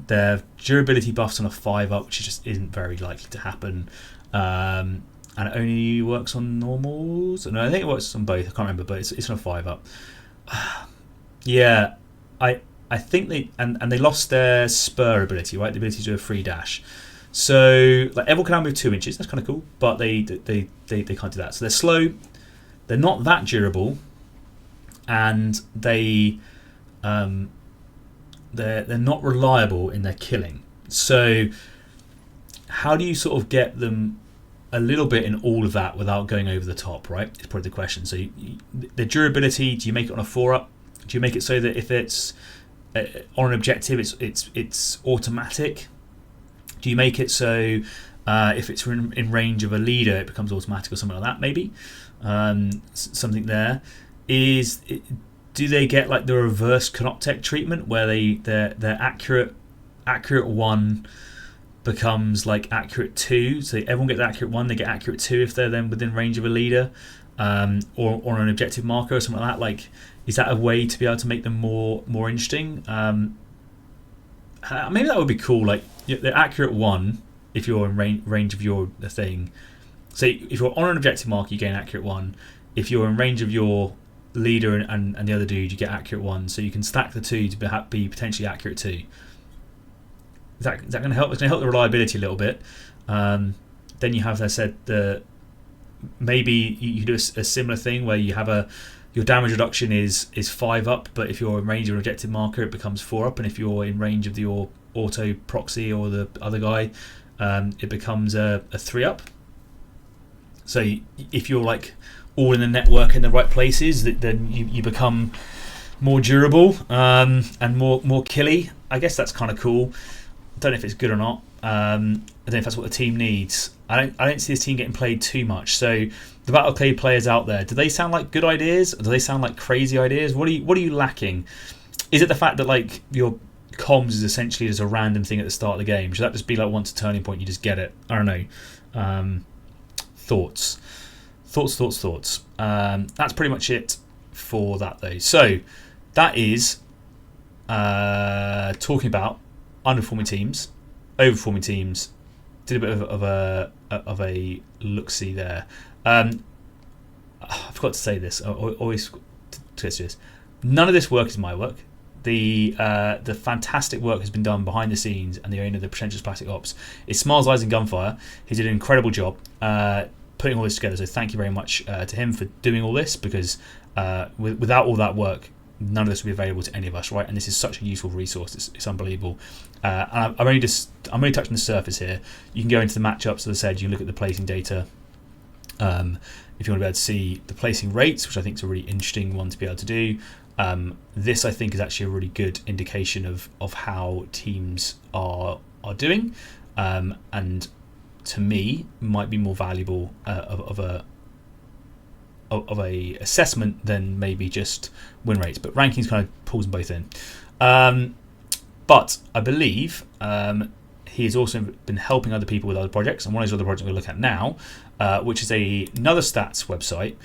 Their durability buffs on a 5-up, which just isn't very likely to happen. And it only works on normals. No, I think it works on both. I can't remember, but it's on a 5-up. Yeah, I think they lost their spur ability, right? The ability to do a free dash. So everyone can now move 2 inches. That's kind of cool, but they can't do that. So they're slow. They're not that durable, and they're not reliable in their killing. So how do you sort of get them a little bit in all of that without going over the top, right? It's probably the question. So the durability, do you make it on a 4-up? Do you make it so that if it's on an objective, it's automatic? Do you make it so if it's in range of a leader, it becomes automatic or something like that? Maybe something there. Do they get like the reverse Canoptech treatment where their accurate 1 becomes like accurate 2? So everyone gets accurate 1, they get accurate 2 if they're then within range of a leader, or an objective marker or something like that. Is that a way to be able to make them more interesting? Maybe that would be cool. The accurate 1 if you're in range of the thing. So if you're on an objective marker, you gain accurate 1. If you're in range of your leader and the other dude, you get accurate 1. So you can stack the 2 to be potentially accurate 2. Is that going to help? It's going to help the reliability a little bit. Then you have, as I said, maybe you do a similar thing where you have your damage reduction is 5-up, but if you're in range of an objective marker, it becomes 4-up, and if you're in range of your auto proxy or the other guy, it becomes a 3-up. So if you're all in the network in the right places, then you become more durable and more killy. I guess that's kind of cool. I don't know if it's good or not. I don't know if that's what the team needs. I don't see this team getting played too much. So the Battleclade players out there, do they sound like good ideas, or do they sound like crazy ideas? What are you lacking? Is it the fact that your comms is essentially just a random thing at the start of the game? Should that just be once a turning point, you just get it? I don't know. Thoughts. That's pretty much it for that though. So that is talking about underperforming teams, overperforming teams. Did a bit of a look-see there. I forgot to say this. I always twist this. None of this work is my work. The fantastic work has been done behind the scenes, and the owner of the Pretentious Plastic Ops is Smiles, Eyes and Gunfire. He did an incredible job putting all this together. So thank you very much to him for doing all this, because without all that work, none of this would be available to any of us, right? And this is such a useful resource. It's unbelievable. And I'm only touching the surface here. You can go into the matchups, as I said. You can look at the placing data. If you want to be able to see the placing rates, which I think is a really interesting one to be able to do. This I think is actually a really good indication of how teams are doing, and to me might be more valuable of a assessment than maybe just win rates. But rankings kind of pulls them both in. But I believe he has also been helping other people with other projects, and one of those other projects we'll look at now, which is another stats website,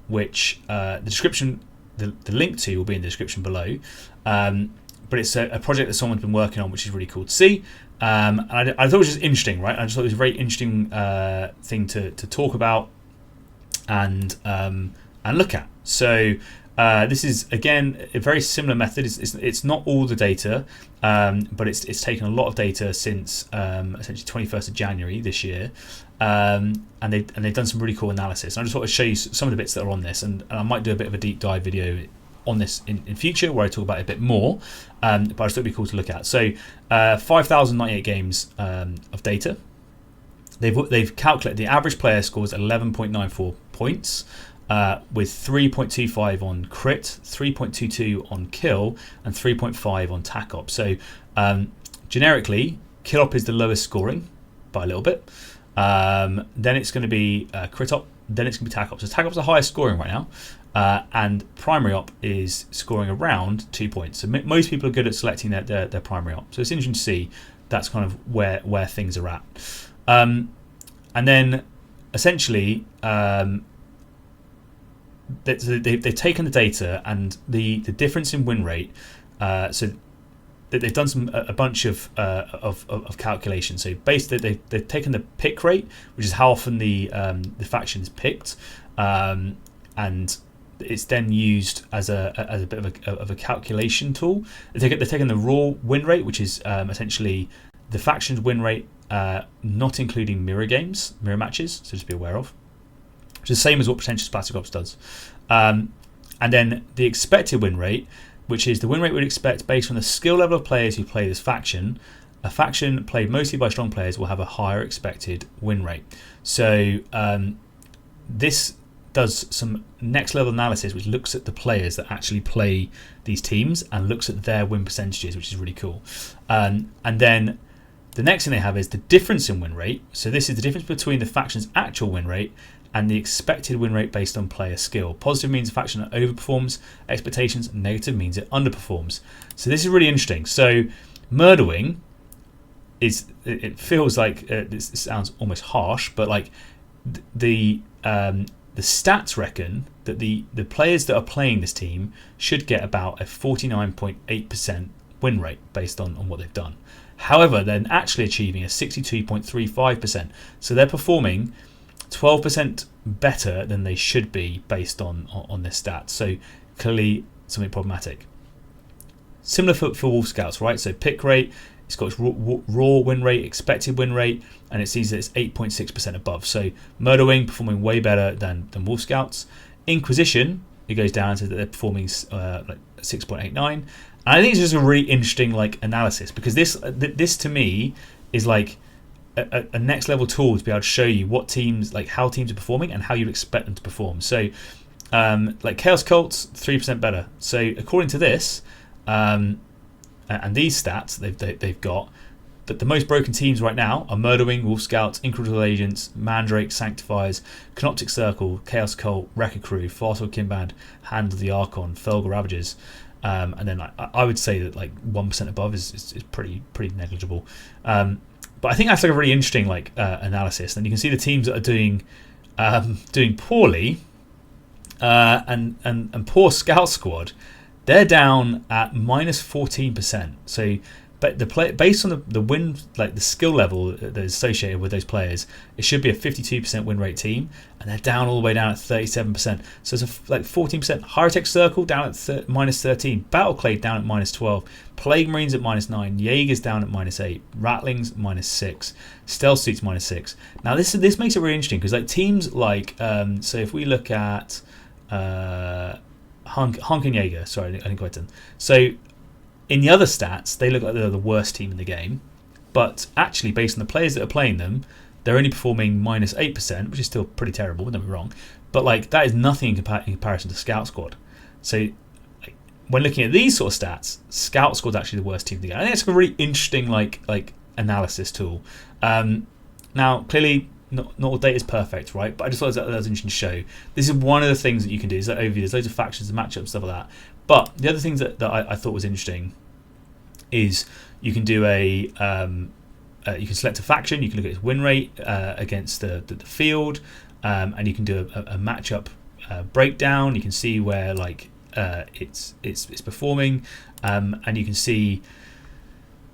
which the description, the link to will be in the description below. But it's a project that someone's been working on, which is really cool to see. And I thought it was just interesting, right? I just thought it was a very interesting thing to talk about and look at. So this is again a very similar method. It's not all the data, but it's taken a lot of data since essentially 21st of January this year, and they've done some really cool analysis. And I just want to show you some of the bits that are on this, and I might do a bit of a deep dive video on this in future where I talk about it a bit more, but I just thought it'd be cool to look at. So 5,098 games of data. They've calculated the average player scores 11.94 points, with 3.25 on crit, 3.22 on kill, and 3.5 on tac op. So generically, kill op is the lowest scoring by a little bit. Then it's going to be crit op. Then it's going to be tac op. So tac op's the highest scoring right now. And primary op is scoring around 2 points. So most people are good at selecting their primary op. So it's interesting to see that's kind of where things are at. And then essentially they've taken the data and the difference in win rate. So they've done a bunch of calculations. So basically they've taken the pick rate, which is how often the faction is picked, and it's then used as a bit of a calculation tool. They've taken the raw win rate, which is essentially the faction's win rate, not including mirror matches, so just be aware of, which is the same as what Potential Splatter's Ops does. And then the expected win rate, which is the win rate we'd expect based on the skill level of players who play this faction. A faction played mostly by strong players will have a higher expected win rate. So this does some next level analysis, which looks at the players that actually play these teams and looks at their win percentages, which is really cool. And then the next thing they have is the difference in win rate. So this is the difference between the faction's actual win rate and the expected win rate based on player skill. Positive means a faction that overperforms expectations, negative means it underperforms. So this is really interesting. So Murderwing it feels like this sounds almost harsh, but like the stats reckon that the players that are playing this team should get about a 49.8% win rate based on what they've done. However, they're actually achieving a 62.35%. So they're performing 12% better than they should be based on their stats. So clearly something problematic. Similar for Wolf Scouts, right? So pick rate, it's got its raw win rate, expected win rate, and it sees that it's 8.6% above. So Murderwing performing way better than Wolf Scouts. Inquisition, it goes down to that they're performing like 6.89. And I think it's just a really interesting analysis, because this to me is like a next level tool to be able to show you what teams, how teams are performing and how you'd expect them to perform. So Chaos Cults, 3% better. So according to this, and these stats they've got, that the most broken teams right now are Murderwing, Wolf Scouts, Incorruptible Agents, Mandrake, Sanctifiers, Canoptic Circle, Chaos Cult, Wrecker Crew, Fartle Kimband, Hand of the Archon, Felger Ravagers, and then I would say that 1% above is pretty negligible. But I think that's a really interesting analysis, and you can see the teams that are doing poorly, and poor Scout Squad, they're down at minus 14%. So, but based on the win, the skill level that is associated with those players, it should be a 52% win rate team, and they're down all the way down at 37%. So it's 14%. Hierotech Circle down at minus 13. Battleclade down at minus 12. Plague Marines at minus 9. Jaegers down at minus 8. Ratlings minus 6. Stealth Suits minus 6. Now this makes it really interesting, because teams so if we look at Hunk and Jaeger, sorry, I didn't quite done. So in the other stats, they look like they're the worst team in the game, but actually, based on the players that are playing them, they're only performing minus 8%, which is still pretty terrible, don't be wrong. But that is nothing in comparison to Scout Squad. So when looking at these sort of stats, Scout Squad's actually the worst team to get. I think it's a really interesting like analysis tool. Now, clearly, not all data is perfect, right? But I just thought that was interesting to show. This is one of the things that you can do. Is that overview. There's loads of factions and matchups, stuff like that. But the other things that I thought was interesting is you can do you can select a faction. You can look at its win rate against the field, and you can do a matchup breakdown. You can see where it's performing, and you can see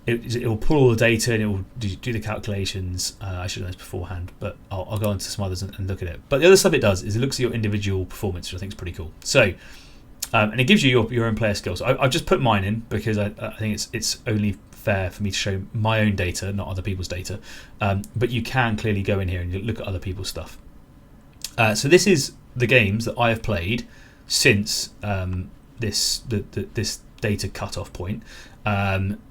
it will pull all the data and it will do the calculations. I should have done this beforehand, but I'll go on to some others and look at it. But the other stuff it does is it looks at your individual performance, which I think is pretty cool. So, and it gives you your own player skills. So I've just put mine in because I think it's only fair for me to show my own data, not other people's data. But you can clearly go in here and look at other people's stuff. So this is the games that I have played since this data cutoff point,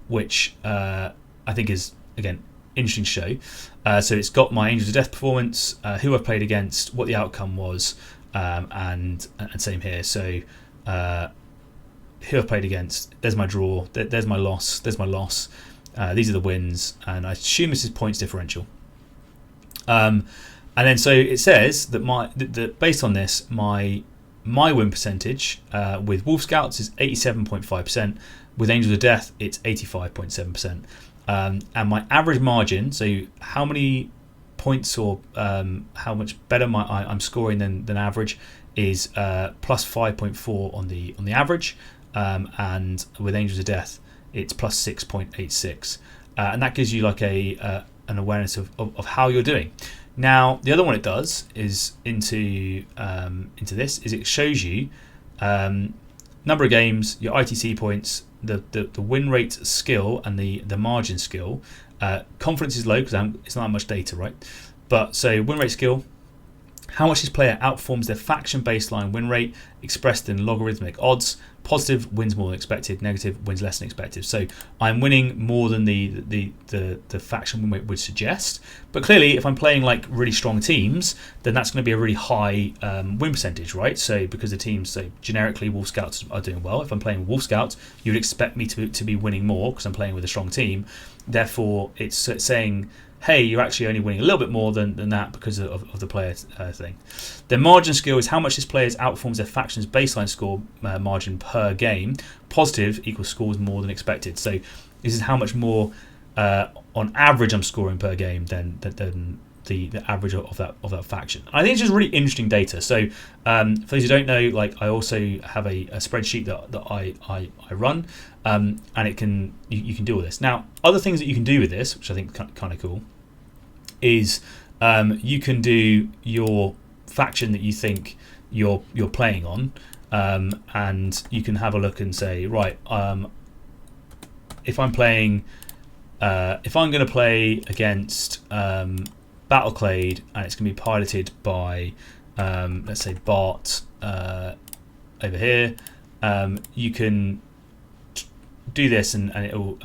which I think is, again, interesting to show. So it's got my Angels of Death performance, who I've played against, what the outcome was, and same here. So who I've played against, there's my draw, there's my loss, these are the wins, and I assume this is points differential. And then so it says that based on this, my win percentage with Wolf Scouts is 87.5%. With Angels of Death, it's 85.7%. And my average margin, so how many points or how much better I'm scoring than average, is plus 5.4 on the average. And with Angels of Death, it's plus 6.86. And that gives you like an awareness of how you're doing. Now, the other one it does is into this is it shows you number of games, your ITC points, the win rate skill, and the margin skill. Confidence is low because it's not that much data, right? But so win rate skill, how much this player outperforms their faction baseline win rate expressed in logarithmic odds. Positive wins more than expected, negative wins less than expected. So I'm winning more than the faction win rate would suggest. But clearly, if I'm playing like really strong teams, then that's going to be a really high win percentage, right? So because the teams, so generically Wolf Scouts are doing well. If I'm playing Wolf Scouts, you would expect me to be winning more because I'm playing with a strong team. Therefore, it's saying, hey, you're actually only winning a little bit more than that because of the player thing. The margin skill is how much this player outperforms their faction's baseline score margin per game. Positive equals scores more than expected. So this is how much more on average I'm scoring per game than the average of that faction. I think it's just really interesting data. So for those who don't know, like I also have a spreadsheet that I run, and it can you can do all this. Now, other things that you can do with this, which I think is kind of cool, is you can do your faction that you think you're playing on, and you can have a look and say, right, if I'm going to play against Battleclade and it's going to be piloted by let's say Bart over here, you can do this and it will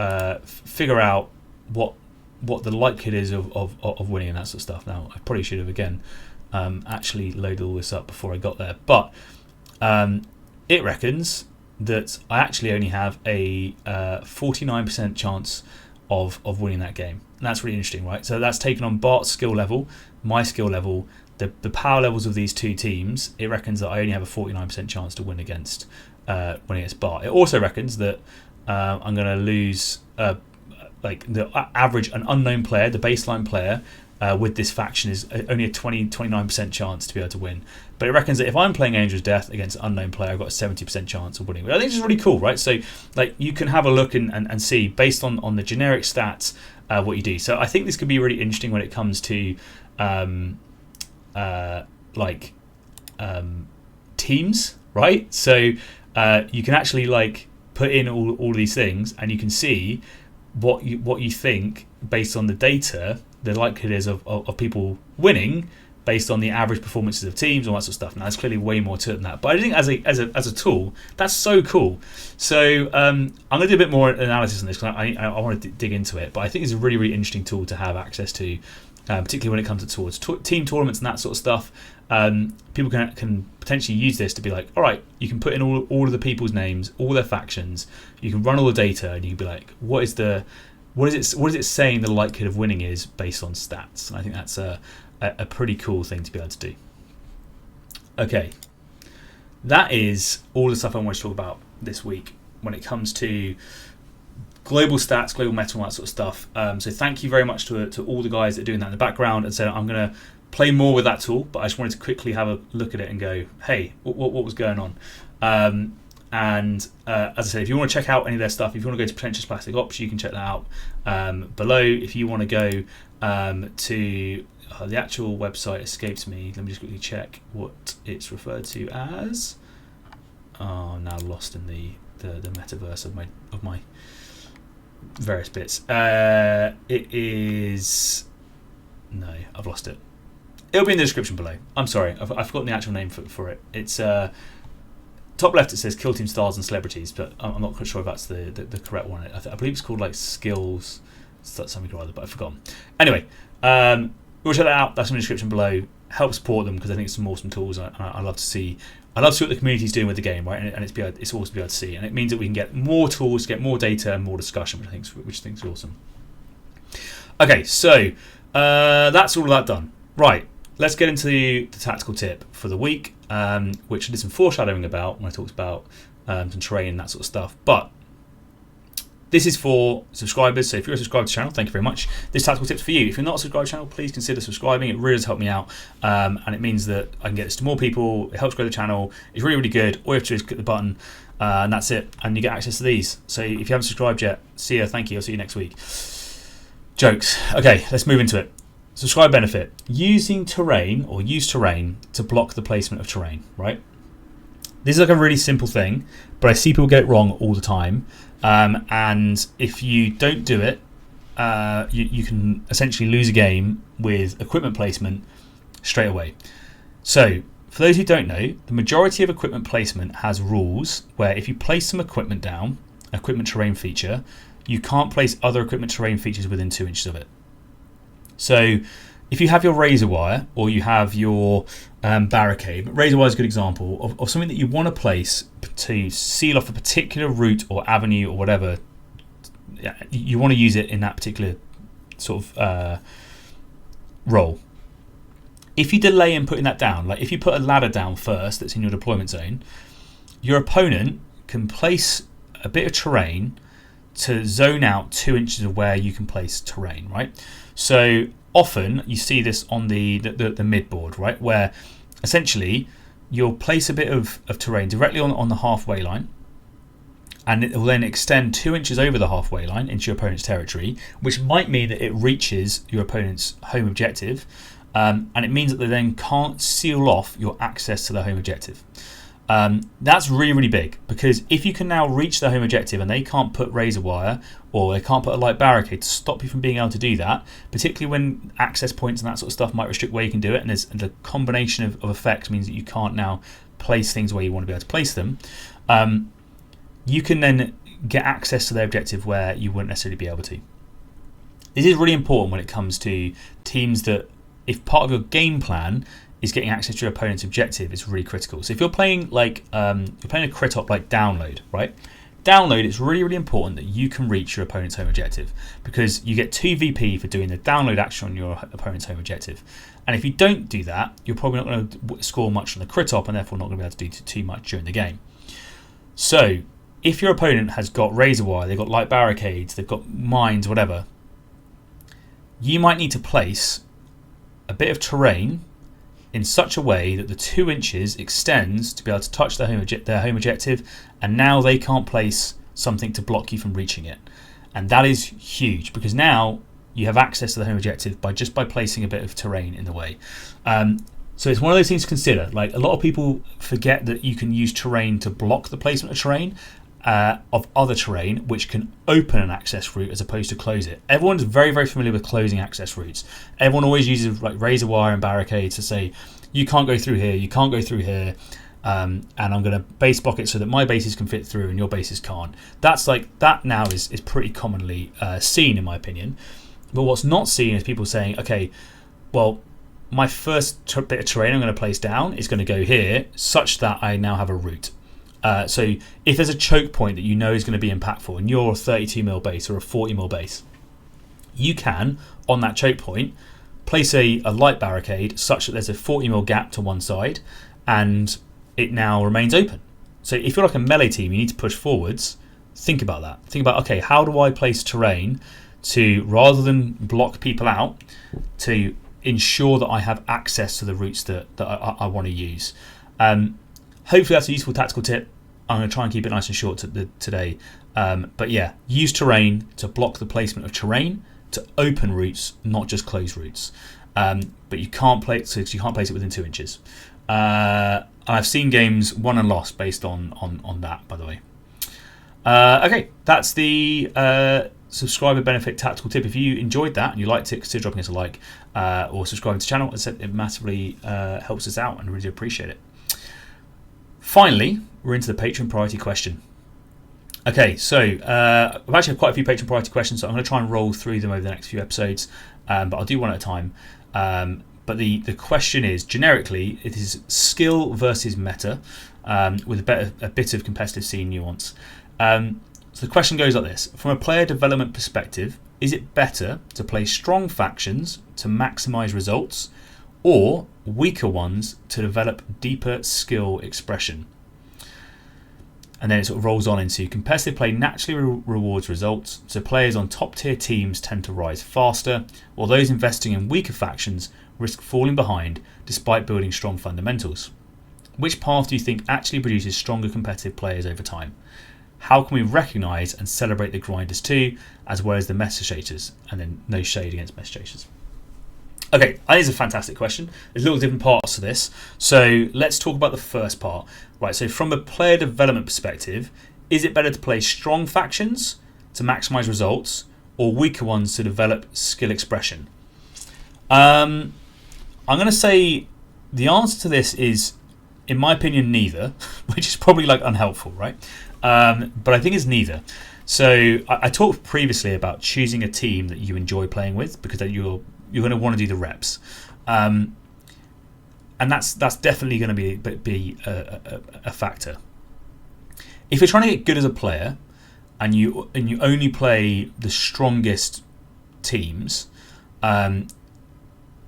figure out what the likelihood is of winning and that sort of stuff. Now I probably should have again actually loaded all this up before I got there, but it reckons that I actually only have a 49% chance of winning that game. And that's really interesting, right? So that's taken on Bart's skill level, my skill level, the power levels of these two teams. It reckons that I only have a 49% chance to win against Bart. It also reckons that I'm going to lose like the average, an unknown player, the baseline player with this faction is only a 29% chance to be able to win. But it reckons that if I'm playing Angel's Death against an unknown player, I've got a 70% chance of winning. Which I think is really cool, right? So like you can have a look and see based on the generic stats what you do. So I think this could be really interesting when it comes to teams, right? So you can actually like put in all these things and you can see what you think based on the data, the likelihood is of people winning based on the average performances of teams and all that sort of stuff. Now, there's clearly way more to it than that. But I think as a tool, that's so cool. So I'm going to do a bit more analysis on this because I want to dig into it. But I think it's a really, really interesting tool to have access to particularly when it comes towards team tournaments and that sort of stuff. People can potentially use this to be like, all right, you can put in all of the people's names, all their factions. You can run all the data, and you can be like, what is it saying the likelihood of winning is based on stats? And I think that's a pretty cool thing to be able to do. Okay, that is all the stuff I want to talk about this week when it comes to global stats, global meta, all that sort of stuff. So thank you very much to all the guys that are doing that in the background. And so I'm going to play more with that tool, but I just wanted to quickly have a look at it and go, hey, what was going on? As I said, if you want to check out any of their stuff, if you want to go to Pretentious Plastic Ops, you can check that out below. If you want to go to the actual website escapes me. Let me just quickly check what it's referred to as. Oh, I'm now lost in the metaverse of my various bits. It is... No, I've lost it. It'll be in the description below. I'm sorry, I've forgotten the actual name for it. It's top left. It says Killteam Stars and Celebrities, but I'm not quite sure if that's the correct one. I believe it's called like Skills something or other, but I've forgotten. Anyway, we'll check that out. That's in the description below. Help support them because I think it's some awesome tools. I love to see. I love to see what the community's doing with the game, right? And it's awesome to be able to see, and it means that we can get more tools, get more data, and more discussion, which I think is awesome. Okay, so that's all of that done. Right, let's get into the tactical tip for the week, which I did some foreshadowing about when I talked about some terrain and that sort of stuff. But this is for subscribers, so if you're a subscriber to the channel, thank you very much. This tactical tip's for you. If you're not a subscriber to the channel, please consider subscribing. It really does help me out, and it means that I can get this to more people. It helps grow the channel. It's really, really good. All you have to do is click the button, and that's it, and you get access to these. So if you haven't subscribed yet, see ya, thank you, I'll see you next week. Jokes. Okay, let's move into it. Subscribe benefit. Using terrain, or use terrain, to block the placement of terrain, right? This is like a really simple thing, but I see people get it wrong all the time. And if you don't do it, you can essentially lose a game with equipment placement straight away. So, for those who don't know, the majority of equipment placement has rules where if you place some equipment down, equipment terrain feature, you can't place other equipment terrain features within 2 inches of it. So, if you have your razor wire or you have your barricade, razor wire is a good example of something that you want to place to seal off a particular route or avenue or whatever. You want to use it in that particular sort of role. If you delay in putting that down, like if you put a ladder down first that's in your deployment zone, your opponent can place a bit of terrain to zone out 2 inches of where you can place terrain, right? So often you see this on the mid board, right, where essentially you'll place a bit of terrain directly on the halfway line, and it will then extend 2 inches over the halfway line into your opponent's territory, which might mean that it reaches your opponent's home objective, and it means that they then can't seal off your access to the home objective. That's really, really big, because if you can now reach the home objective and they can't put razor wire or they can't put a light barricade to stop you from being able to do that, particularly when access points and that sort of stuff might restrict where you can do it, and the combination of effects means that you can't now place things where you want to be able to place them, you can then get access to their objective where you wouldn't necessarily be able to. This is really important when it comes to teams that, if part of your game plan is getting access to your opponent's objective, is really critical. So if you're playing like you're playing a crit op like download, right? Download, it's really, really important that you can reach your opponent's home objective, because you get 2 VP for doing the download action on your opponent's home objective. And if you don't do that, you're probably not going to score much on the crit op, and therefore not going to be able to do too much during the game. So if your opponent has got razor wire, they've got light barricades, they've got mines, whatever, you might need to place a bit of terrain in such a way that the 2 inches extends to be able to touch their home objective, and now they can't place something to block you from reaching it. And that is huge, because now you have access to the home objective by placing a bit of terrain in the way. So it's one of those things to consider. Like, a lot of people forget that you can use terrain to block the placement of terrain, of other terrain, which can open an access route as opposed to close it. Everyone's very, very familiar with closing access routes. Everyone always uses like razor wire and barricades to say, you can't go through here, you can't go through here, and I'm going to base block it so that my bases can fit through and your bases can't. That now is pretty commonly seen, in my opinion. But what's not seen is people saying, okay, well, my first bit of terrain I'm going to place down is going to go here, such that I now have a route. So if there's a choke point that you know is going to be impactful, and you're a 32mm base or a 40mm base, you can, on that choke point, place a light barricade such that there's a 40mm gap to one side, and it now remains open. So if you're like a melee team, you need to push forwards. Think about that. Think about, okay, how do I place terrain to, rather than block people out, to ensure that I have access to the routes that I want to use. Hopefully that's a useful tactical tip. I'm going to try and keep it nice and short today. But yeah, use terrain to block the placement of terrain to open routes, not just closed routes. But you can't place it within 2 inches. And I've seen games won and lost based on that, by the way. Okay, that's the subscriber benefit tactical tip. If you enjoyed that and you liked it, consider dropping us a like or subscribing to the channel. As I said, it massively helps us out and I really appreciate it. Finally, we're into the patron priority question. Okay, so I've actually had quite a few patron priority questions, so I'm going to try and roll through them over the next few episodes, but I'll do one at a time. But the question is, generically, it is skill versus meta, with a bit of competitive scene nuance. So the question goes like this. From a player development perspective, is it better to play strong factions to maximise results, or weaker ones to develop deeper skill expression? And then it sort of rolls on into competitive play naturally rewards results, so players on top tier teams tend to rise faster, while those investing in weaker factions risk falling behind despite building strong fundamentals. Which path do you think actually produces stronger competitive players over time? How can we recognise and celebrate the grinders too, as well as the meta chasers? And then no shade against meta chasers. Okay, that is a fantastic question. There's little different parts to this. So let's talk about the first part. Right, so from a player development perspective, is it better to play strong factions to maximise results, or weaker ones to develop skill expression? I'm going to say the answer to this is, in my opinion, neither, which is probably like unhelpful, right? But I think it's neither. So I talked previously about choosing a team that you enjoy playing with, because you're going to want to do the reps, and that's definitely going to be a factor. If you're trying to get good as a player, and you only play the strongest teams,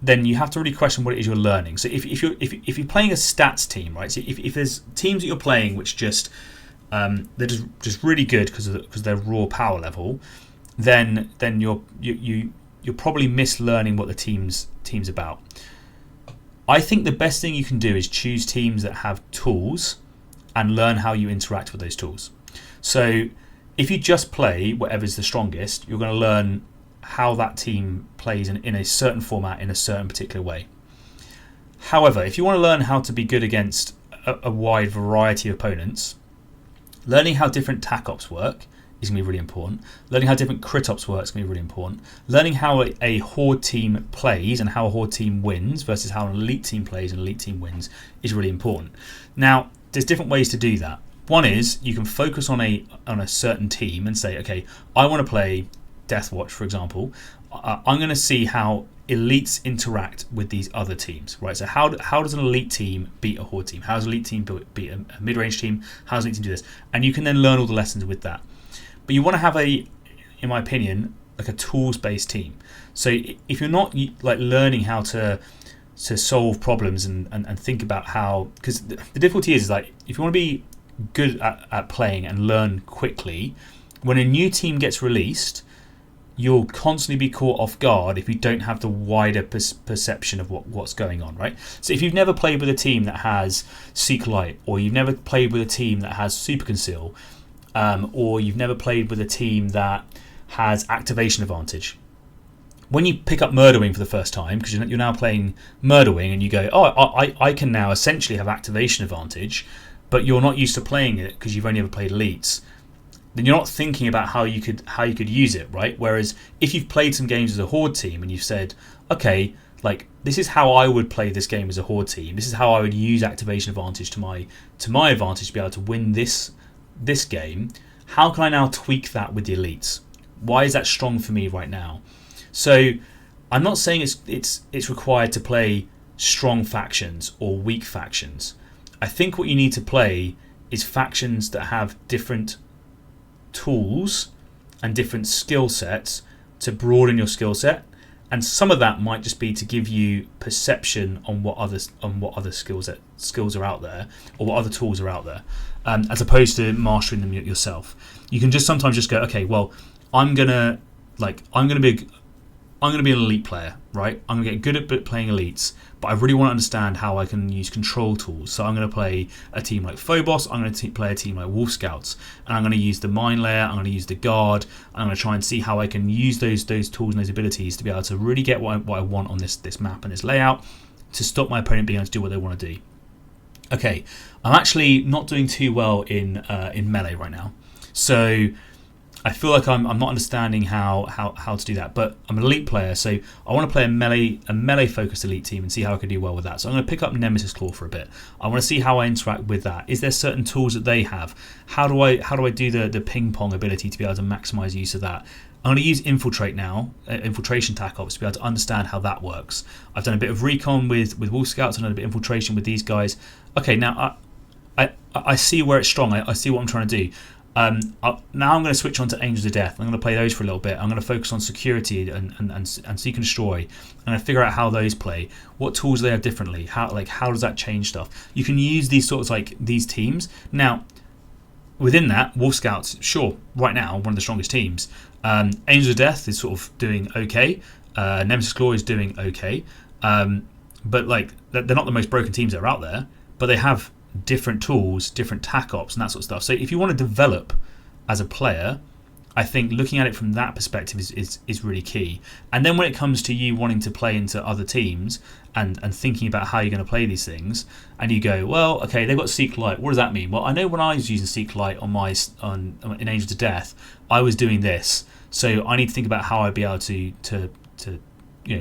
then you have to really question what it is you're learning. So if you're playing a stats team, right? So if there's teams that you're playing which just they're just really good because they're raw power level, then you're probably mislearning what the team's about. I think the best thing you can do is choose teams that have tools and learn how you interact with those tools. So if you just play whatever's the strongest, you're going to learn how that team plays in a certain format in a certain particular way. However, if you want to learn how to be good against a wide variety of opponents, learning how different tac ops work is going to be really important. Learning how different crit ops work is going to be really important. Learning how a horde team plays and how a horde team wins versus how an elite team plays and an elite team wins is really important. Now, there's different ways to do that. One is you can focus on a certain team and say, okay, I want to play Deathwatch, for example. I'm going to see how elites interact with these other teams, right? So how does an elite team beat a horde team? How does an elite team beat a mid-range team? How does an elite team do this? And you can then learn all the lessons with that. But you want to have in my opinion, like a tools-based team. So if you're not like learning how to solve problems and think about how, because the difficulty is like if you want to be good at playing and learn quickly, when a new team gets released, you'll constantly be caught off guard if you don't have the wider perception of what's going on, right? So if you've never played with a team that has Seek Light, or you've never played with a team that has Super Conceal, or you've never played with a team that has Activation Advantage, when you pick up Murder Wing for the first time, because you're now playing Murder Wing and you go, oh, I can now essentially have Activation Advantage, but you're not used to playing it because you've only ever played elites, then you're not thinking about how you could use it, right? Whereas if you've played some games as a horde team and you've said, okay, like this is how I would play this game as a horde team, this is how I would use Activation Advantage to my advantage to be able to win this game, how can I now tweak that with the elites? Why is that strong for me right now? So I'm not saying it's required to play strong factions or weak factions. I think what you need to play is factions that have different tools and different skill sets to broaden your skill set, and some of that might just be to give you perception on what other skills are out there, or what other tools are out there, as opposed to mastering them yourself. You can just sometimes just go, okay, well, I'm gonna be an elite player, right? I'm going to get good at playing elites, but I really want to understand how I can use control tools. So I'm going to play a team like Phobos, I'm going to play a team like Wolf Scouts, and I'm going to use the Mine Layer, I'm going to use the Guard, I'm going to try and see how I can use those tools and those abilities to be able to really get what I want on this map and this layout to stop my opponent being able to do what they want to do. Okay, I'm actually not doing too well in melee right now. So I feel like I'm not understanding how to do that, but I'm an elite player, so I want to play a melee focused elite team and see how I can do well with that. So I'm going to pick up Nemesis Claw for a bit. I want to see how I interact with that. Is there certain tools that they have? How do I do the ping pong ability to be able to maximize use of that? I'm going to use Infiltrate now, Infiltration Tac Ops, to be able to understand how that works. I've done a bit of recon with Wolf Scouts, I've done a bit of infiltration with these guys. Okay, now I see where it's strong. I see what I'm trying to do. Now I'm going to switch on to Angels of Death. I'm going to play those for a little bit. I'm going to focus on security and seek and destroy. I'm going to figure out how those play, what tools they have differently, how does that change stuff. You can use these sorts these teams. Now within that, Wolf Scouts, sure, right now one of the strongest teams. Angels of Death is sort of doing okay. Nemesis Claw is doing okay, but they're not the most broken teams that are out there, but they have different tools, different tac ops, and that sort of stuff. So if you want to develop as a player, I think looking at it from that perspective is really key. And then when it comes to you wanting to play into other teams and thinking about how you're going to play these things, and you go, well, okay, they've got Seek Light. What does that mean? Well, I know when I was using Seek Light in Angels of Death, I was doing this. So I need to think about how I'd be able to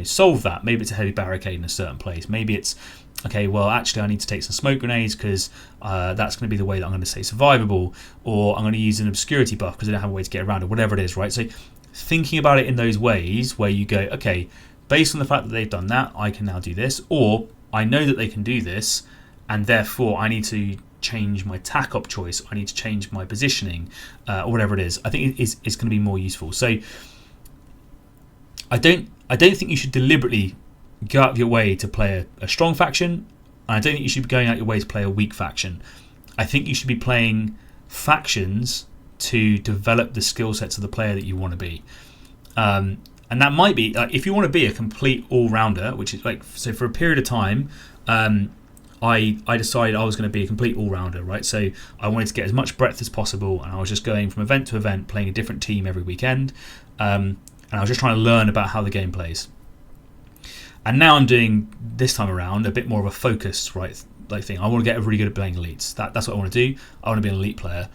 solve that. Maybe it's a heavy barricade in a certain place. Maybe it's okay, well, actually I need to take some smoke grenades because that's going to be the way that I'm going to stay survivable, or I'm going to use an obscurity buff because I don't have a way to get around it, whatever it is, right? So thinking about it in those ways where you go, okay, based on the fact that they've done that, I can now do this, or I know that they can do this, and therefore I need to change my tac op choice, I need to change my positioning, or whatever it is. I think it's going to be more useful. So I don't think you should deliberately go out of your way to play a strong faction, and I don't think you should be going out your way to play a weak faction. I think you should be playing factions to develop the skill sets of the player that you want to be. And that might be, if you want to be a complete all-rounder, which is so for a period of time, I decided I was going to be a complete all-rounder, right? So I wanted to get as much breadth as possible, and I was just going from event to event, playing a different team every weekend, and I was just trying to learn about how the game plays. And now I'm doing, this time around, a bit more of a focused thing. I want to get really good at playing elites. That's what I want to do. I want to be an elite player.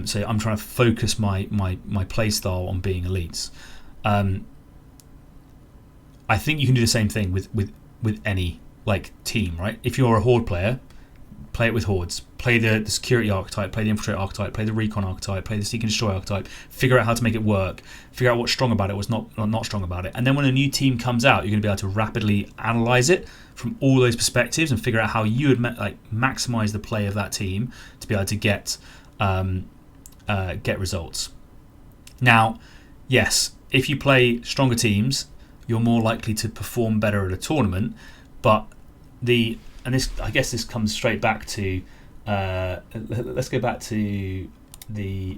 So I'm trying to focus my play style on being elites. I think you can do the same thing with any team, right? If you're a horde player, play it with hordes. Play the security archetype, play the infiltrate archetype, play the recon archetype, play the seek and destroy archetype. Figure out how to make it work. Figure out what's strong about it, what's not strong about it. And then when a new team comes out, you're going to be able to rapidly analyze it from all those perspectives and figure out how you would maximize the play of that team to be able to get results. Now, yes, if you play stronger teams, you're more likely to perform better at a tournament. But I guess this comes straight back to. Let's go back to the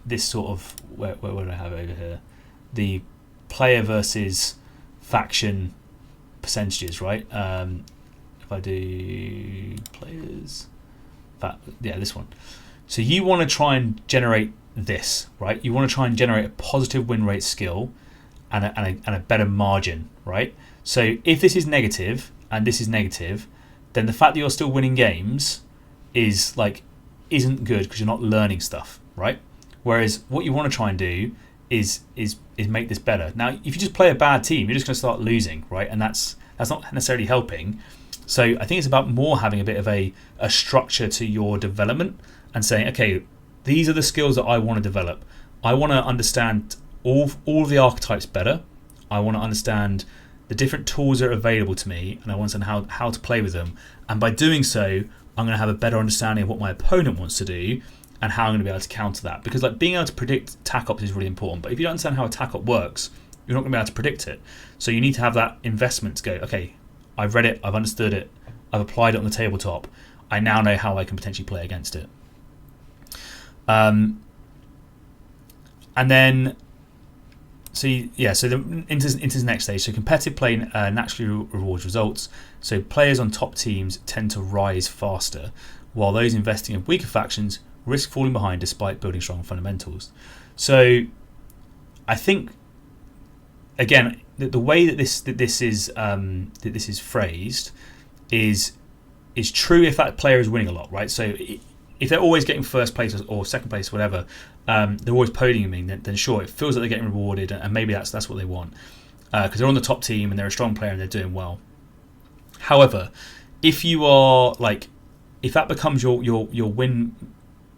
this sort of where do I have it over here? The player versus faction percentages, right? If I do players, this one. So you want to try and generate this, right? You want to try and generate a positive win rate skill and a better margin, right? So if this is negative and this is negative, then the fact that you're still winning games isn't good because you're not learning stuff, right? Whereas what you want to try and do is make this better. Now, if you just play a bad team, you're just going to start losing, right? And that's not necessarily helping. So I think it's about more having a bit of a structure to your development and saying, okay, these are the skills that I want to develop. I want to understand all of the archetypes better. I want to understand the different tools that are available to me, and I want to understand how to play with them. And by doing so, I'm going to have a better understanding of what my opponent wants to do and how I'm going to be able to counter that. Because like being able to predict attack ops is really important, but if you don't understand how attack op works, you're not going to be able to predict it. So you need to have that investment to go, okay, I've read it, I've understood it, I've applied it on the tabletop, I now know how I can potentially play against it. And then, into the next stage. So competitive play naturally rewards results. So players on top teams tend to rise faster, while those investing in weaker factions risk falling behind despite building strong fundamentals. So I think, again, the way that this is phrased is true if that player is winning a lot, right? So if they're always getting first place or second place, whatever, they're always podiuming, then sure, it feels like they're getting rewarded, and maybe that's what they want, because they're on the top team and they're a strong player and they're doing well. However, if you are like, if that becomes your win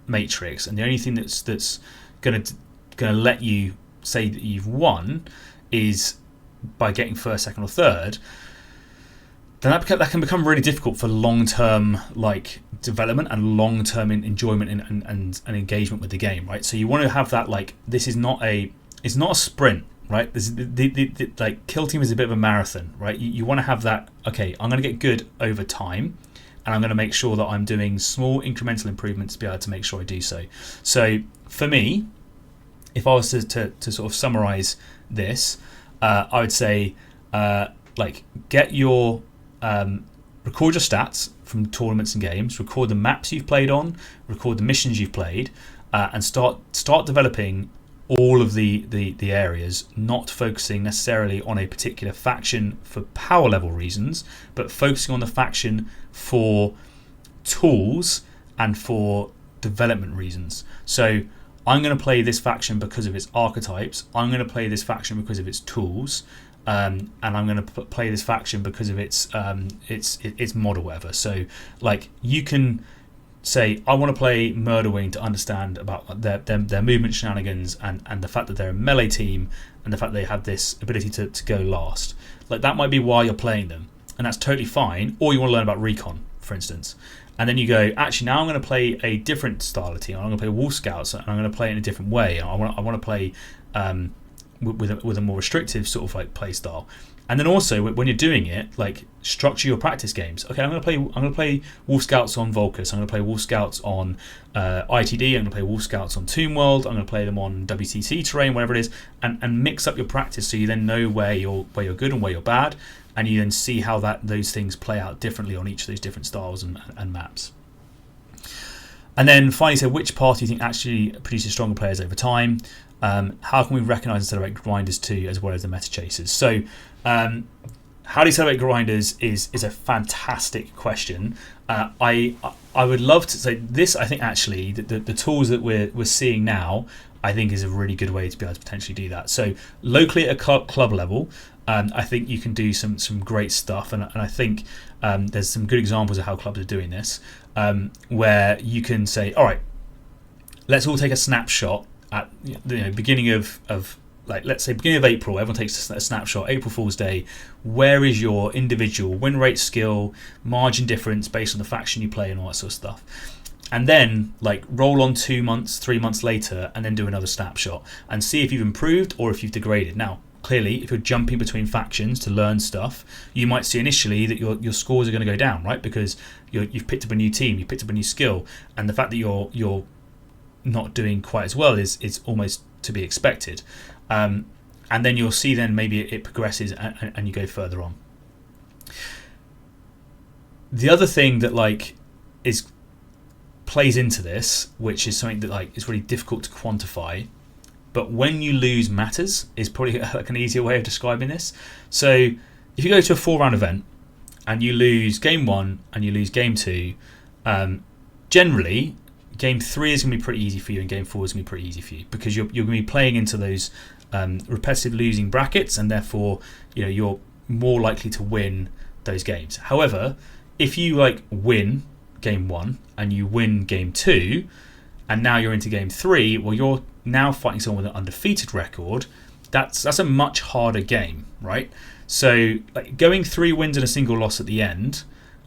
matrix, and the only thing that's gonna let you say that you've won is by getting first, second, or third, then that can become really difficult for long-term like development and long-term enjoyment and engagement with the game, right? So you want to have that, like, this is not a sprint, right? This is like Killteam is a bit of a marathon, right? You want to have that, okay, I'm going to get good over time, and I'm going to make sure that I'm doing small incremental improvements to be able to make sure I do so. So for me, if I was to sort of summarize this, I would say get your record your stats from tournaments and games, record the maps you've played on, record the missions you've played, and start developing all of the areas, not focusing necessarily on a particular faction for power level reasons, but focusing on the faction for tools and for development reasons. So I'm going to play this faction because of its archetypes, I'm going to play this faction because of its tools, and I'm going to play this faction because of its mod or whatever. So like, you can say, I want to play Murderwing to understand about their movement shenanigans and the fact that they're a melee team and the fact they have this ability to go last. Like, that might be why you're playing them, and that's totally fine. Or you want to learn about recon, for instance. And then you go, actually, now I'm going to play a different style of team. I'm going to play Wolf Scouts, and I'm going to play it in a different way. I want to play with a more restrictive sort of like play style. And then also, when you're doing it, like, structure your practice games. Okay, I'm going to play Wolf Scouts on Volcus. I'm going to play Wolf Scouts on ITD. I'm going to play Wolf Scouts on Tomb World. I'm going to play them on WTC terrain, whatever it is, and mix up your practice so you then know where you're good and where you're bad, and you then see how those things play out differently on each of those different styles and maps. And then finally, so which path do you think actually produces stronger players over time? How can we recognise and celebrate grinders too, as well as the meta chasers? So, how do you celebrate grinders is a fantastic question. I would love to say this. I think actually the tools that we're seeing now, I think, is a really good way to be able to potentially do that. So locally at a club level, I think you can do some great stuff, and I think there's some good examples of how clubs are doing this, where you can say, all right, let's all take a snapshot at beginning of like, let's say beginning of April, everyone takes a snapshot, April Fool's Day. Where is your individual win rate, skill, margin difference based on the faction you play and all that sort of stuff? And then like roll on 2 months, 3 months later, and then do another snapshot and see if you've improved or if you've degraded. Now, clearly, if you're jumping between factions to learn stuff, you might see initially that your scores are going to go down, right? Because you've picked up a new team, you've picked up a new skill, and the fact that you're not doing quite as well is almost to be expected. And then you'll see then maybe it progresses and you go further on. The other thing that like plays into this, which is something that like is really difficult to quantify, but when you lose matters, is probably like an easier way of describing this. So if you go to a 4-round event and you lose game 1 and you lose game 2, generally game 3 is going to be pretty easy for you and game 4 is going to be pretty easy for you, because you're going to be playing into those repetitive losing brackets, and therefore you're more likely to win those games. However, if you like win game 1 and you win game 2 and now you're into game 3, well, you're now fighting someone with an undefeated record, that's a much harder game, right? So like going 3 wins and a single loss at the end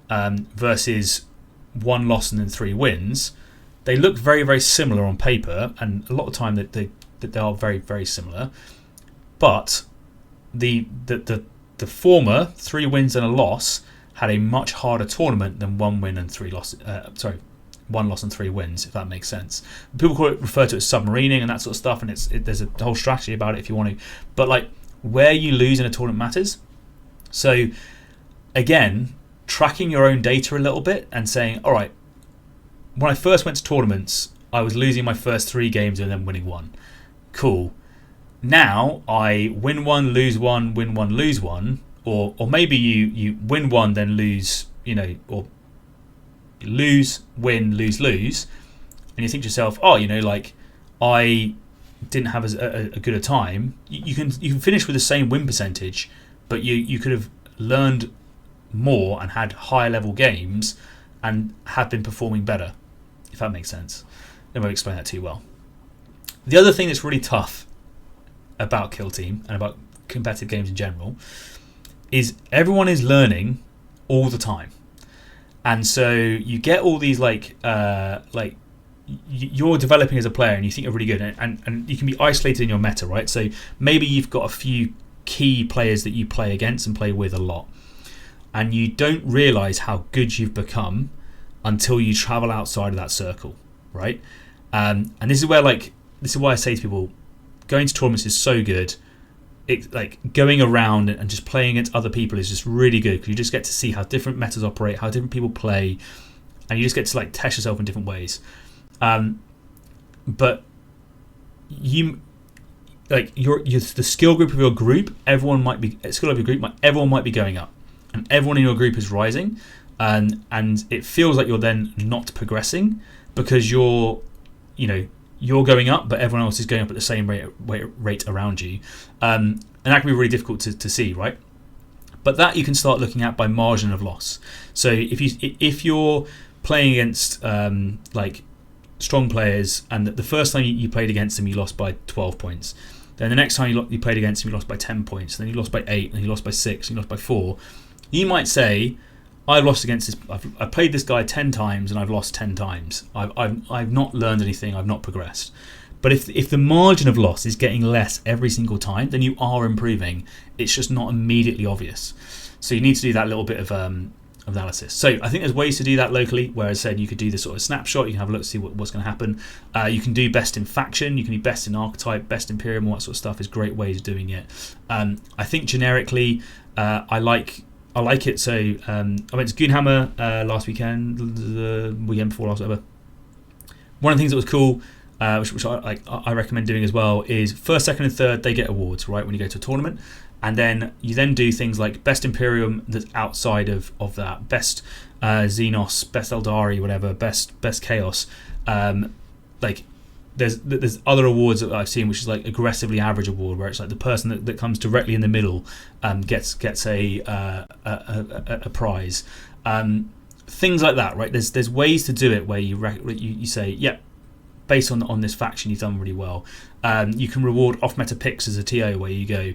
versus 1 loss and then 3 wins, they look very, very similar on paper, and a lot of the time that they are very, very similar. But the former 3 wins and a loss had a much harder tournament than 1 win and 3 losses. 1 loss and 3 wins, if that makes sense. People refer to it as submarining and that sort of stuff, and there's a whole strategy about it if you want to. But like where you lose in a tournament matters. So again, tracking your own data a little bit and saying, all right, when I first went to tournaments, I was losing my first 3 games and then winning 1. Cool. Now I win 1, lose 1, win 1, lose 1, or maybe you win 1 then lose, or lose, win, lose, lose, and you think to yourself, oh, like I didn't have a good a time. You can finish with the same win percentage, but you could have learned more and had higher level games and have been performing better, if that makes sense. I won't explain that too well. The other thing that's really tough about Killteam and about competitive games in general is everyone is learning all the time. And so you get all these you're developing as a player and you think you're really good, and you can be isolated in your meta, right? So maybe you've got a few key players that you play against and play with a lot, and you don't realise how good you've become until you travel outside of that circle, right? And this is where this is why I say to people, going to tournaments is so good. It, going around and just playing against other people is just really good, because you just get to see how different metas operate, how different people play, and you just get to test yourself in different ways. But you're the skill group of your group. Everyone might be everyone might be going up, and everyone in your group is rising, and it feels like you're then not progressing because you're going up, but everyone else is going up at the same rate around you, and that can be really difficult to see, right? But that you can start looking at by margin of loss. So if you're playing against strong players, and the first time you played against them you lost by 12 points, then the next time you played against them you lost by 10 points, then you lost by 8, and you lost by 6, and you lost by 4, you might say, I've lost against this. I've played this guy 10 times and I've lost 10 times. I've not learned anything. I've not progressed. But if the margin of loss is getting less every single time, then you are improving. It's just not immediately obvious. So you need to do that little bit of analysis. So I think there's ways to do that locally. Where I said you could do this sort of snapshot. You can have a look to see what's going to happen. You can do best in faction. You can do best in archetype, best Imperium. All that sort of stuff is great ways of doing it. I think generically, I like it. So I went to Goonhammer last weekend, the weekend before last, whatever. One of the things that was cool, which I recommend doing as well, is first, second, and third they get awards, right, when you go to a tournament, and then you then do things like best Imperium that's outside of that, best Xenos, best Eldari, whatever, best Chaos, There's other awards that I've seen, which is aggressively average award, where it's the person that comes directly in the middle gets a prize. Things like that, right? There's ways to do it where you say, yeah, based on this faction you've done really well. You can reward off meta picks as a TO, where you go,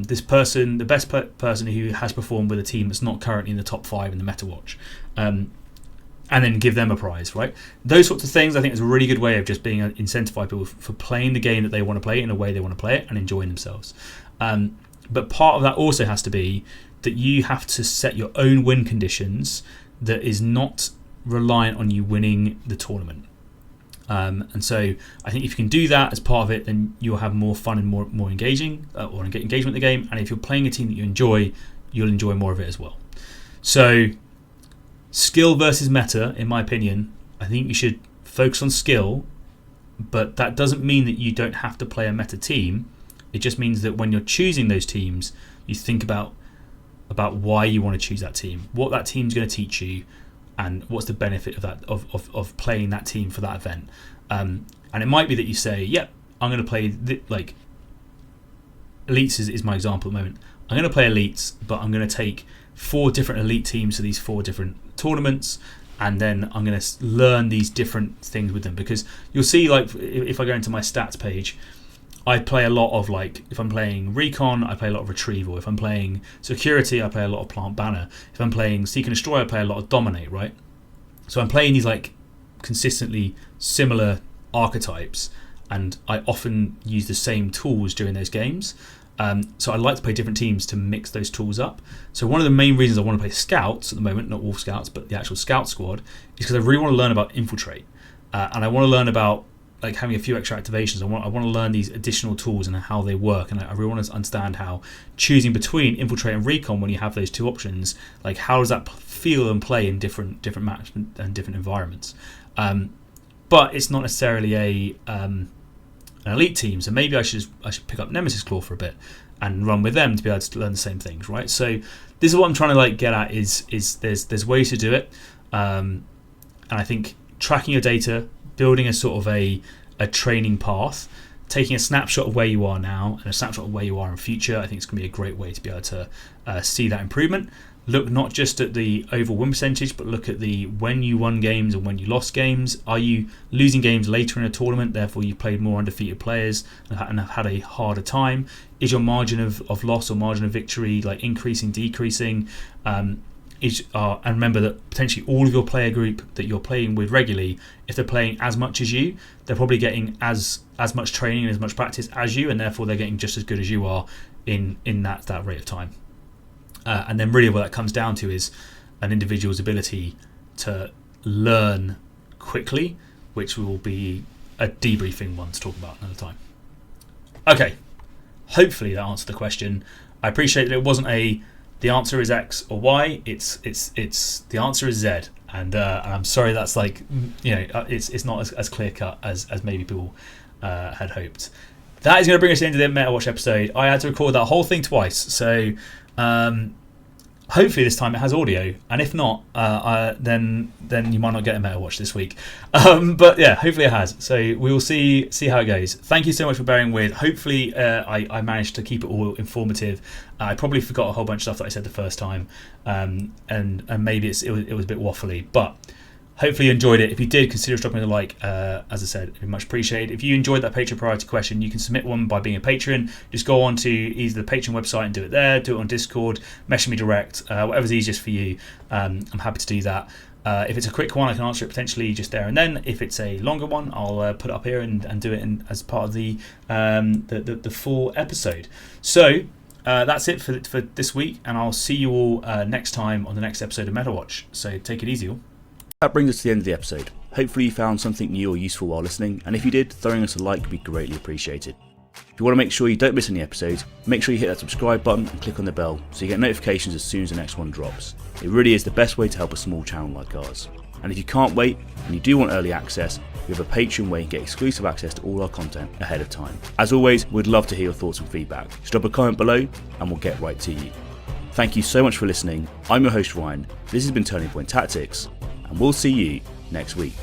this person, the best person who has performed with a team that's not currently in the top 5 in the Metawatch. And then give them a prize, right? Those sorts of things, I think, is a really good way of just being incentivise people for playing the game that they want to play in a way they want to play it and enjoying themselves. But part of that also has to be that you have to set your own win conditions that is not reliant on you winning the tournament. And so I think if you can do that as part of it, then you'll have more fun and more engaging or engagement in the game. And if you're playing a team that you enjoy, you'll enjoy more of it as well. So skill versus meta, in my opinion, I think you should focus on skill, but that doesn't mean that you don't have to play a meta team. It just means that when you're choosing those teams, you think about why you want to choose that team, what that team's going to teach you, and what's the benefit of that of playing that team for that event. And it might be that you say, "Yep, I'm going to play elites is my example at the moment. I'm going to play elites, but I'm going to take 4 different elite teams to these 4 different tournaments, and then I'm going to learn these different things with them." Because you'll see, if I go into my stats page, I play a lot of, like, if I'm playing Recon, I play a lot of Retrieval. If I'm playing Security, I play a lot of Plant Banner. If I'm playing Seek and Destroy, I play a lot of Dominate, right? So I'm playing these, like, consistently similar archetypes, and I often use the same tools during those games. So I like to play different teams to mix those tools up. So one of the main reasons I want to play Scouts at the moment, not Wolf Scouts, but the actual Scout squad, is because I really want to learn about Infiltrate. And I want to learn about, like, having a few extra activations. I want to learn these additional tools and how they work, and I really want to understand how choosing between Infiltrate and Recon, when you have those two options, like, how does that feel and play in different maps and different environments. But it's not necessarily an elite team, so maybe I should pick up Nemesis Claw for a bit and run with them to be able to learn the same things, right? So this is what I'm trying to, like, get at is there's ways to do it, and I think tracking your data, building a sort of a training path, taking a snapshot of where you are now and a snapshot of where you are in future, I think it's going to be a great way to be able to see that improvement. Look not just at the overall win percentage, but look at the when you won games and when you lost games. Are you losing games later in a tournament, therefore you played more undefeated players and have had a harder time? Is your margin of loss or margin of victory, like, increasing, decreasing? And remember that potentially all of your player group that you're playing with regularly, if they're playing as much as you, they're probably getting as much training and as much practice as you, and therefore they're getting just as good as you are in that rate of time. And then really what that comes down to is an individual's ability to learn quickly, which will be a debriefing one to talk about another time. Okay, hopefully that answered the question. I appreciate that it wasn't the answer is X or Y. It's the answer is Z, and I'm sorry that's, like, it's not as clear cut as maybe people had hoped. That is going to bring us into the Metawatch episode. I had to record that whole thing twice, so hopefully this time it has audio, and if not, then you might not get a Metawatch this week. But yeah, hopefully it has. So we will see how it goes. Thank you so much for bearing with. Hopefully I managed to keep it all informative. I probably forgot a whole bunch of stuff that I said the first time, and maybe it was a bit waffly, but hopefully you enjoyed it. If you did, consider dropping a like. As I said, it'd be much appreciated. If you enjoyed that Patreon priority question, you can submit one by being a patron. Just go on to either the Patreon website and do it there, do it on Discord, message me direct, whatever's easiest for you. I'm happy to do that. If it's a quick one, I can answer it potentially just there and then. If it's a longer one, I'll put it up here and do it as part of the full episode. So that's it for this week, and I'll see you all next time on the next episode of Metawatch. So take it easy, all. That brings us to the end of the episode. Hopefully you found something new or useful while listening, and if you did, throwing us a like would be greatly appreciated. If you want to make sure you don't miss any episodes, make sure you hit that subscribe button and click on the bell so you get notifications as soon as the next one drops. It really is the best way to help a small channel like ours. And if you can't wait and you do want early access, we have a Patreon where you can get exclusive access to all our content ahead of time. As always, we'd love to hear your thoughts and feedback. Just drop a comment below and we'll get right to you. Thank you so much for listening. I'm your host Ryan, this has been Turning Point Tactics, and we'll see you next week.